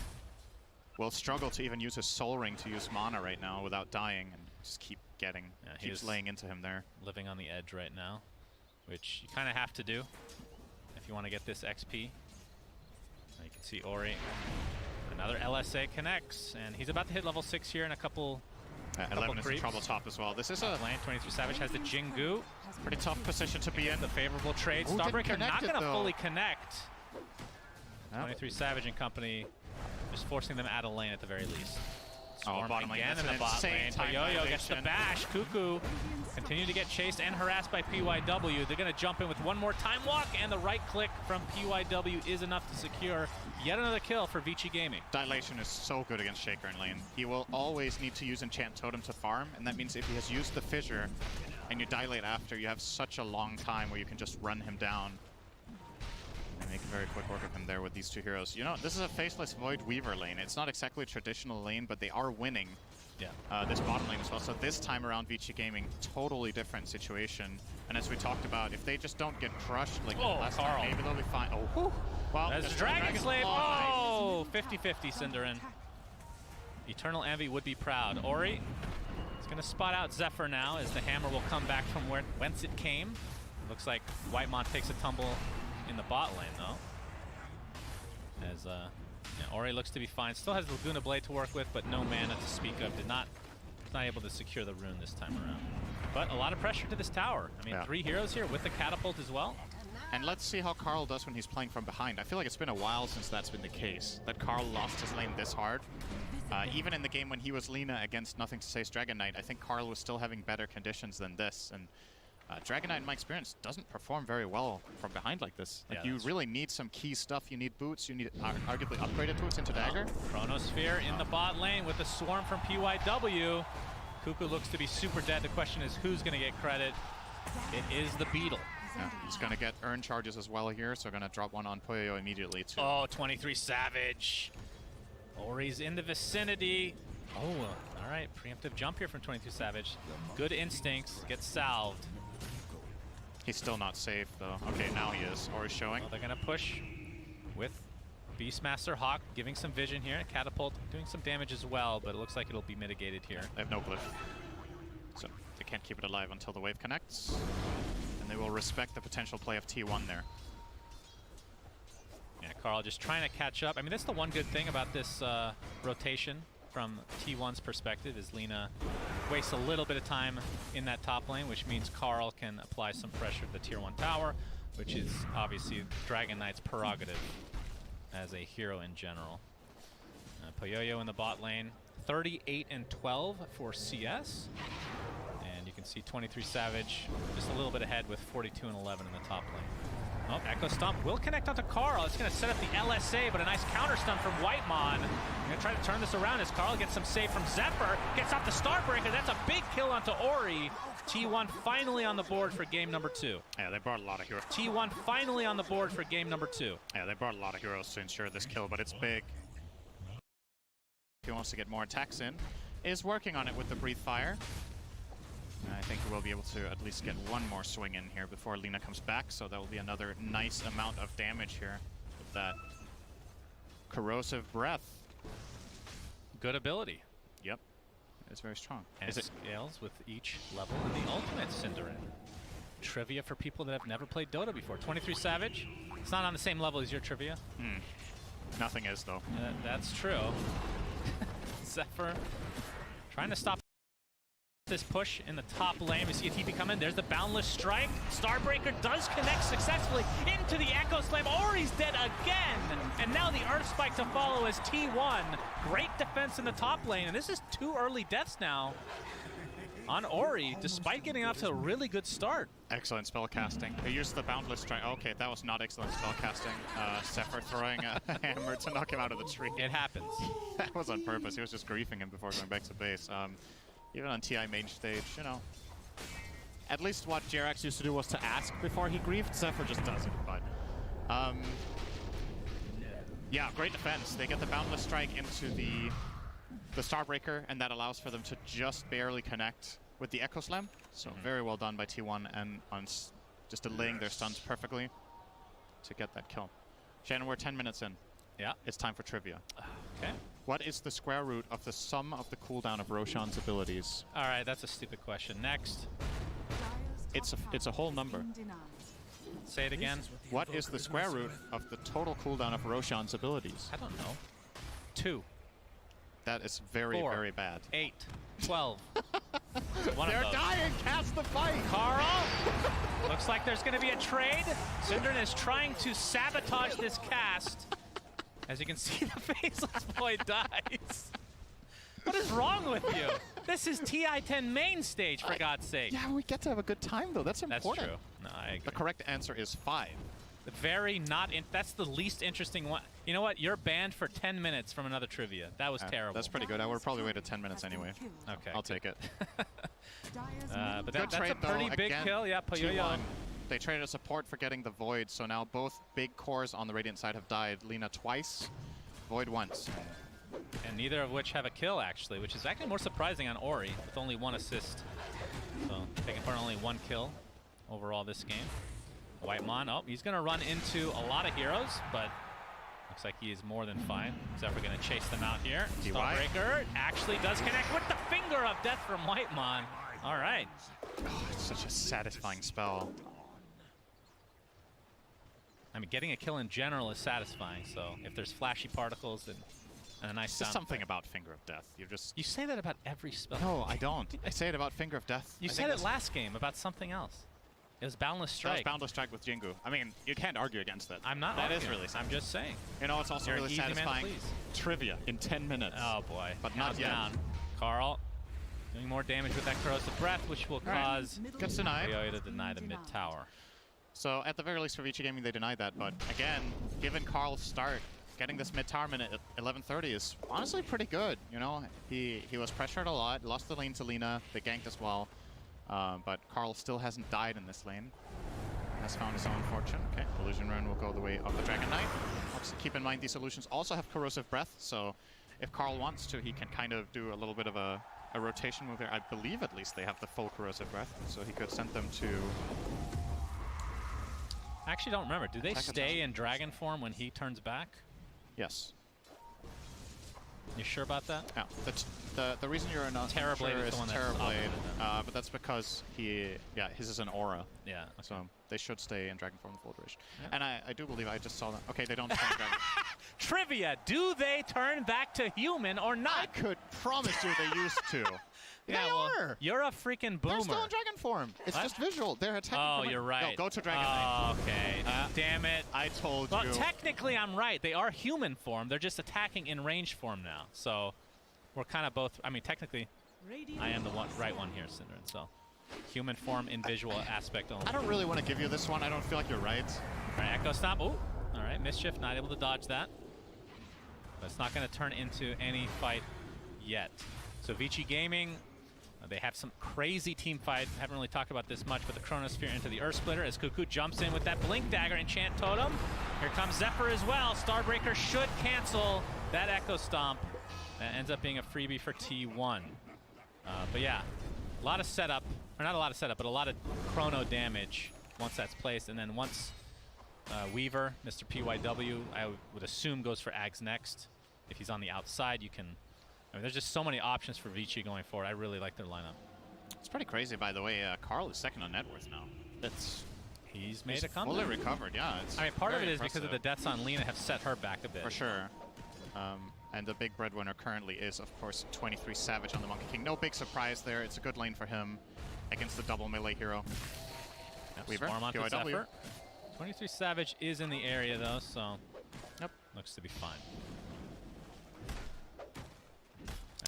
will struggle to even use his Soul Ring to use mana right now without dying, and just keeps laying into him there. Living on the edge right now, which you kind of have to do if you want to get this XP. Now you can see Ori. Another LSA connects, and he's about to hit level 6 here in a couple 11 is in trouble top as well. This is a lane. 23 Savage has the Jingu. Pretty tough position to be in. The favorable trade. Starbreaker not going to fully connect. 23 Savage and company just forcing them out of lane at the very least. Swarm bottom lane. again in the bot lane. Poyoyo gets the bash. Cuckoo continue to get chased and harassed by PYW. They're going to jump in with one more time walk, and the right click from PYW is enough to secure yet another kill for Vici Gaming. Dilation is so good against Shaker in lane. He will always need to use Enchant Totem to farm, and that means if he has used the Fissure and you dilate after, you have such a long time where you can just run him down and make a very quick work of him there with these two heroes. You know, this is a Faceless Void Weaver lane. It's not exactly a traditional lane, but they are winning this bottom lane as well. So this time around, Vici Gaming, totally different situation. And as we talked about, if they just don't get crushed like last time, maybe they'll be fine. Well, there's Dragon Slave. Oh, 50-50 Cinderin. Eternal Envy would be proud. Ori is going to spot out Zephyr now as the hammer will come back from whence it came. Looks like Whitemon takes a tumble in the bot lane, though. As Ori looks to be fine. Still has Laguna Blade to work with, but no mana to speak of. Was not able to secure the rune this time around. But a lot of pressure to this tower. I mean, 3 heroes here with the catapult as well. And let's see how Carl does when he's playing from behind. I feel like it's been a while since that's been the case, that Carl lost his lane this hard. Even in the game when he was Lina against Nothing to Say's Dragon Knight, I think Carl was still having better conditions than this. And Dragon Knight, in my experience, doesn't perform very well from behind like this. Like, you really need some key stuff. You need boots. You need arguably upgraded boots into Dagger. Chronosphere in the bot lane with a swarm from PYW. Cuckoo looks to be super dead. The question is who's going to get credit. It is the Beetle. Yeah, he's going to get earn charges as well here, so going to drop one on Poyoyo immediately too. Oh, 23 Savage. Ori's in the vicinity. Oh, all right. Preemptive jump here from 22 Savage. Good instincts. Gets salved. He's still not safe, though. Okay, now he is. Ori's showing. Well, they're going to push with Beastmaster Hawk giving some vision here. Catapult doing some damage as well, but it looks like it'll be mitigated here. They have no glyph, so they can't keep it alive until the wave connects. And they will respect the potential play of T1 there. Yeah, Carl just trying to catch up. I mean, that's the one good thing about this rotation from T1's perspective is Lina wastes a little bit of time in that top lane, which means Carl can apply some pressure to the Tier 1 tower, which is obviously Dragon Knight's prerogative as a hero in general. Poyoyo in the bot lane, 38 and 12 for CS. And you can see 23 Savage just a little bit ahead with 42 and 11 in the top lane. Oh, Echo Stomp will connect onto Carl. It's going to set up the LSA, but a nice counter stun from Whitemon. Going to try to turn this around as Carl gets some save from Zephyr. Gets off the Starbreaker. That's a big kill onto Ori. T1 finally on the board for game number 2. Yeah, they brought a lot of heroes. T1 finally on the board for game number 2. Yeah, they brought a lot of heroes to ensure this kill, but it's big. He wants to get more attacks in. Is working on it with the Breathe Fire. And I think we'll be able to at least get one more swing in here before Lina comes back, so that will be another nice amount of damage here with that Corrosive Breath. Good ability. Yep. It's very strong. And it scales with each level in the ultimate, Cinderin. Trivia for people that have never played Dota before. 23 Savage. It's not on the same level as your trivia. Nothing is, though. That's true. Zephyr trying to stop this push in the top lane. We see a TP come in. There's the Boundless Strike. Starbreaker does connect successfully into the Echo Slam. Ori's dead again. And now the Earth Spike to follow as T1. Great defense in the top lane. And this is 2 early deaths now on Ori, despite getting off to a really good start. Excellent spell casting. They used the Boundless Strike. Okay, that was not excellent spell casting. Zephyr throwing a hammer to knock him out of the tree. It happens. That was on purpose. He was just griefing him before going back to base. Even on TI main stage, you know. At least what Jerax used to do was to ask before he griefed. Zephyr just doesn't, but... yeah, great defense. They get the Boundless Strike into the Starbreaker, and that allows for them to just barely connect with the Echo Slam. So very well done by T1 and on just delaying their stuns perfectly to get that kill. Shannon, we're 10 minutes in. Yeah. It's time for trivia. Okay. What is the square root of the sum of the cooldown of Roshan's abilities? All right, that's a stupid question. Next. It's a whole number. Say it again. What is the square root of the total cooldown of Roshan's abilities? I don't know. 2. That is very, 4, very bad. 8, 12. They're dying! Cast the fight! Carl! Looks like there's going to be a trade. Cinderin is trying to sabotage this cast. As you can see, the faceless boy dies. What is wrong with you? This is TI-10 main stage, for God's sake. Yeah, we get to have a good time, though. That's important. That's true. No, I agree. The correct answer is 5. Very not in. That's the least interesting one. You know what? You're banned for 10 minutes from another trivia. That was terrible. That's pretty good. I would have probably waited 10 minutes anyway. Okay. I'll take it. But that's a pretty big kill. Yeah, Puyoyo. They traded a support for getting the Void, so now both big cores on the Radiant side have died. Lina twice, Void once. And neither of which have a kill, actually, which is actually more surprising on Ori, with only 1 assist. So taking part only 1 kill overall this game. Whitemon, oh, he's going to run into a lot of heroes, but looks like he is more than fine. Zephyr going to chase them out here. Starbreaker actually does connect with the Finger of Death from Whitemon. All right. Oh, it's such a satisfying spell. I mean, getting a kill in general is satisfying, so if there's flashy particles and a nice sound. There's something about Finger of Death. You say that about every spell. No, I don't. I say it about Finger of Death. You said it last game about something else. It was Boundless Strike. That was Boundless Strike with Jingu. I mean, you can't argue against it. I'm not That arguing. is really I'm just saying. You know, it's also You're really an easy man to satisfying. please. Trivia in 10 minutes. Oh boy. But not yet. Down. Carl doing more damage with that Corrosive Breath, which will cause Gets denied. Puyoyo to deny the mid tower. So at the very least for Vici Gaming, they denied that. But again, given Carl's start, getting this mid tower minute at 11:30 is honestly pretty good. You know, he was pressured a lot, lost the lane to Lina, they ganked as well. But Carl still hasn't died in this lane. Has found his own fortune. Okay, Illusion Rune will go the way of the Dragon Knight. Obviously, keep in mind these solutions also have Corrosive Breath, so if Carl wants to, he can kind of do a little bit of a rotation move here. I believe at least they have the full Corrosive Breath, so he could send them to... I actually don't remember. Do they stay in Dragon form when he turns back? Yes. You sure about that? Yeah. The reason you're not Terrorblade sure is is the one Terrorblade, that's but that's because his is an aura. Yeah. Okay. So they should stay in Dragon form the full duration. Yeah. And I do believe I just saw that. Okay, they don't turn Dragon. Trivia: do they turn back to human or not? I could promise you they used to. Yeah, they are. You're a freaking boomer. They're still in Dragon form. It's just visual. They're attacking. Oh, you're right. No, go to Dragon Knight. Okay. Damn it. I told you. Well, technically, I'm right. They are human form. They're just attacking in range form now. So we're kind of both. I mean, technically, I am the right one here, Cinderin. So human form in visual aspect only. I don't really want to give you this one. I don't feel like you're right. All right, Echo Stomp. Oh, all right, Mischief not able to dodge that. But it's not going to turn into any fight yet. So Vici Gaming, they have some crazy team fight. Haven't really talked about this much, but the Chronosphere into the Earth Splitter as Cuckoo jumps in with that Blink Dagger Enchant Totem. Here comes Zephyr as well. Starbreaker should cancel that Echo Stomp. That ends up being a freebie for T1. But yeah, a lot of setup, or not a lot of setup, but a lot of chrono damage once that's placed. And then once Weaver, Mr. PYW, I would assume goes for Ags next. If he's on the outside, you can... I mean, there's just so many options for Vici going forward. I really like their lineup. It's pretty crazy, by the way. Carl is second on net worth now. He's made a comeback. Fully recovered, yeah. I mean, part of it is impressive. because of the deaths on Lina have set her back a bit. For sure. And the big breadwinner currently is, of course, 23 Savage on the Monkey King. No big surprise there. It's a good lane for him against the double melee hero. Yep, Weaver, Swarm onto PYW. Zephyr. 23 Savage is in the area, though, so looks to be fine.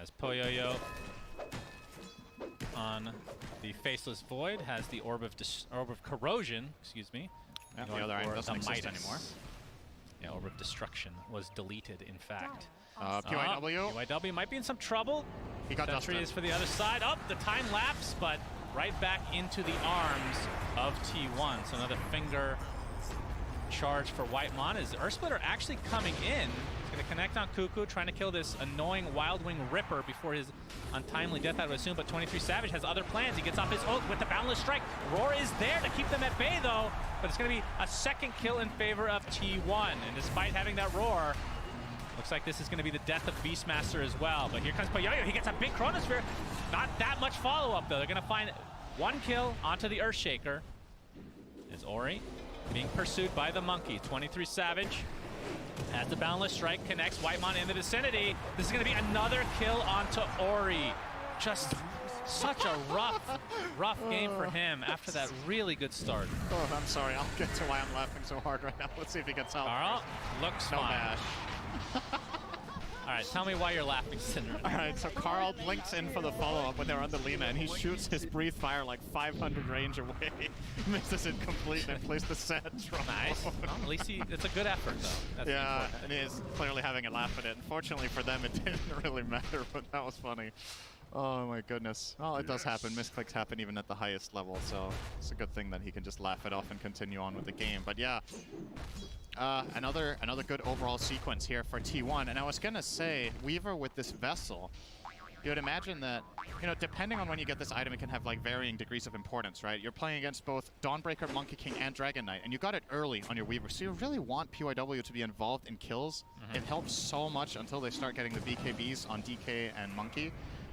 As Poyoyo on the Faceless Void has the Orb of Corrosion, excuse me. Yeah, the other item doesn't exist anymore. Yeah, Orb of Destruction was deleted, in fact. PYW. PYW might be in some trouble. He got Sentry dusted. is for the other side. Oh, the time lapse, but right back into the arms of T1. So another finger charge for Whitemon. Is Earthsplitter actually coming in? He's going to connect on Cuckoo, trying to kill this annoying Wildwing Ripper before his untimely death, I would assume. But 23 Savage has other plans. He gets off his ult with the Boundless Strike. Roar is there to keep them at bay, though. But it's going to be a second kill in favor of T1. And despite having that Roar, looks like this is going to be the death of Beastmaster as well. But here comes Poyoyo. He gets a big Chronosphere. Not that much follow-up, though. They're going to find one kill onto the Earthshaker. Is Ori being pursued by the Monkey. 23 Savage has the Boundless Strike, connects Whitemon in the vicinity. This is going to be another kill onto Ori. Just such a rough game for him after that really good start. Oh, I'm sorry. I'll get to why I'm laughing so hard right now. Let's see if he gets out. Carl looks fine. Mash. All right, tell me why you're laughing, Syndra. All right, so Carl blinks in for the follow-up when they're on the Lina, and he shoots his Breathe Fire like 500 range away. Misses it completely and plays the sad trombone. Nice. Well, at least it's a good effort, though. That's yeah, and he is clearly having a laugh at it. Unfortunately for them, it didn't really matter, but that was funny. Oh my goodness. Well, it does happen. Misclicks happen even at the highest level, so it's a good thing that he can just laugh it off and continue on with the game. But yeah, another good overall sequence here for T1. And I was gonna say, Weaver with this Vessel, you would imagine that, you know, depending on when you get this item, it can have like varying degrees of importance, right? You're playing against both Dawnbreaker, Monkey King, and Dragon Knight, and you got it early on your Weaver, so you really want PYW to be involved in kills. It helps so much until they start getting the BKBs on DK and Monkey.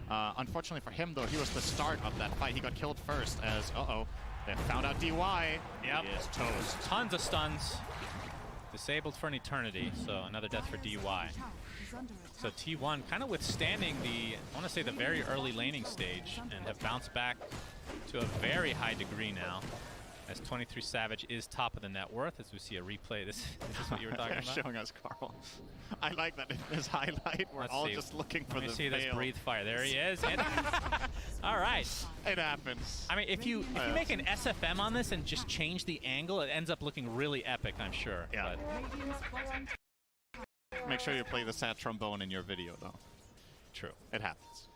Unfortunately for him, though, he was the start of that fight. He got killed first as, they found out DY. Yep. He is toast. Tons of stuns. Disabled for an eternity, so another death for DY. So T1 kind of withstanding the, I want to say the very early laning stage, and have bounced back to a very high degree now. As 23 Savage is top of the net worth, as we see a replay. This is what you were talking about? Showing us Carl. I like that in this highlight, we're all just looking for the Let me see this fail. Breathe Fire. There he is. And all right. It happens. I mean, if you make an SFM on this and just change the angle, it ends up looking really epic, I'm sure. Yeah. But make sure you play the sad trombone in your video, though. True. It happens.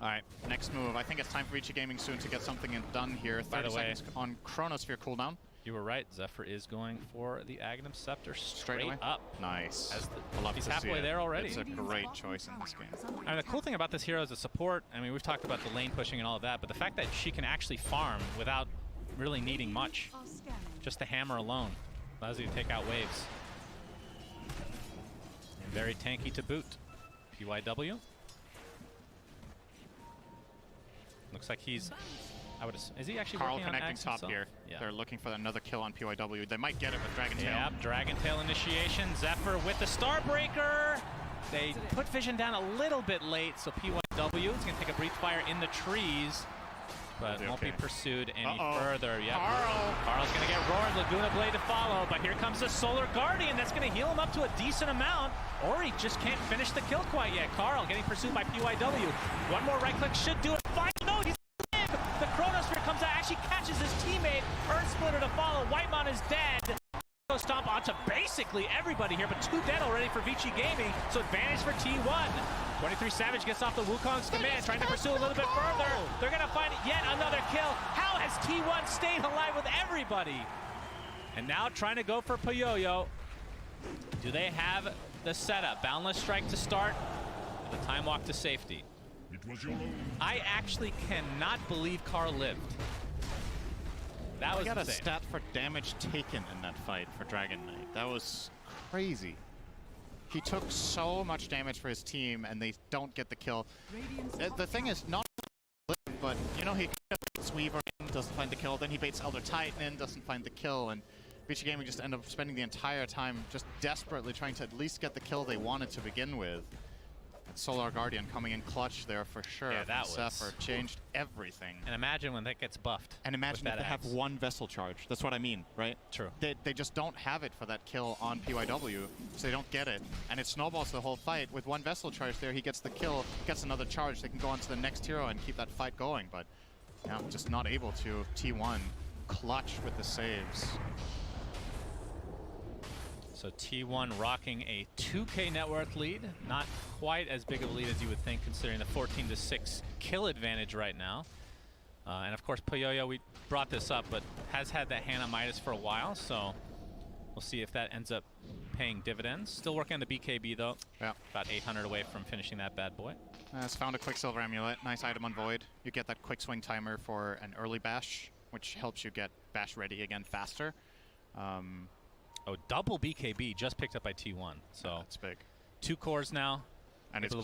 All right, next move. I think it's time for Vici Gaming soon to get something done here. 30 seconds on Chronosphere cooldown. You were right. Zephyr is going for the Aghanim Scepter straight away up. Nice. He's halfway there already. It's a great choice in this game. I mean, the cool thing about this hero is the support. I mean, we've talked about the lane pushing and all of that, but the fact that she can actually farm without really needing much, just the hammer alone, allows you to take out waves. And very tanky to boot. PYW. Looks like he's, is he actually Carl working on connecting Axe top himself? here. Yeah. They're looking for another kill on PYW. They might get it with Dragon Tail. Yep, Dragon Tail initiation. Zephyr with the Starbreaker. They put Vision down a little bit late, so PYW is going to take a Breathe Fire in the trees. but won't be pursued any Uh-oh. further. Yep. Carl. Carl's going to get roared. Laguna Blade to follow, but here comes the Solar Guardian. That's going to heal him up to a decent amount. Ori just can't finish the kill quite yet. Carl getting pursued by PYW. One more right click should do it. Fine. No, he's live. The Chronosphere comes out, actually catches his teammate. Earth Splitter to follow. Whitemon is dead. Stomp onto basically everybody here, but 2 dead already for Vici Gaming, so advantage for T1. 23 Savage gets off the Wukong's command, trying to pursue a little bit further. They're going to find yet another kill. How has T1 stayed alive with everybody? And now trying to go for Puyoyo. Do they have the setup? Boundless Strike to start, the time walk to safety. It was your own. I actually cannot believe Carl lived. That was got a insane. stat for damage taken in that fight for Dragon Knight. That was crazy. He took so much damage for his team, and they don't get the kill. The thing is, not but you know, he baits Weaver in, doesn't find the kill. Then he baits Elder Titan in, doesn't find the kill, and Vici Gaming just end up spending the entire time just desperately trying to at least get the kill they wanted to begin with. Solar Guardian coming in clutch there for sure. Yeah, that Zephyr changed everything. And imagine when that gets buffed. And imagine if they have one vessel charge. That's what I mean, right? True. They just don't have it for that kill on PYW, so they don't get it. And it snowballs the whole fight. With one vessel charge there, he gets the kill, gets another charge. They can go on to the next hero and keep that fight going. But yeah, just not able to. T1 clutch with the saves. So T1 rocking a 2K net worth lead. Not quite as big of a lead as you would think, considering the 14-6 kill advantage right now. And of course, Puyoyo, we brought this up, but has had that Hannah Midas for a while, so we'll see if that ends up paying dividends. Still working on the BKB though. Yeah. About 800 away from finishing that bad boy. Has found a Quicksilver Amulet. Nice item on Void. You get that quick swing timer for an early bash, which helps you get bash ready again faster. Oh, double BKB just picked up by T1. So it's big. 2 cores now. And it's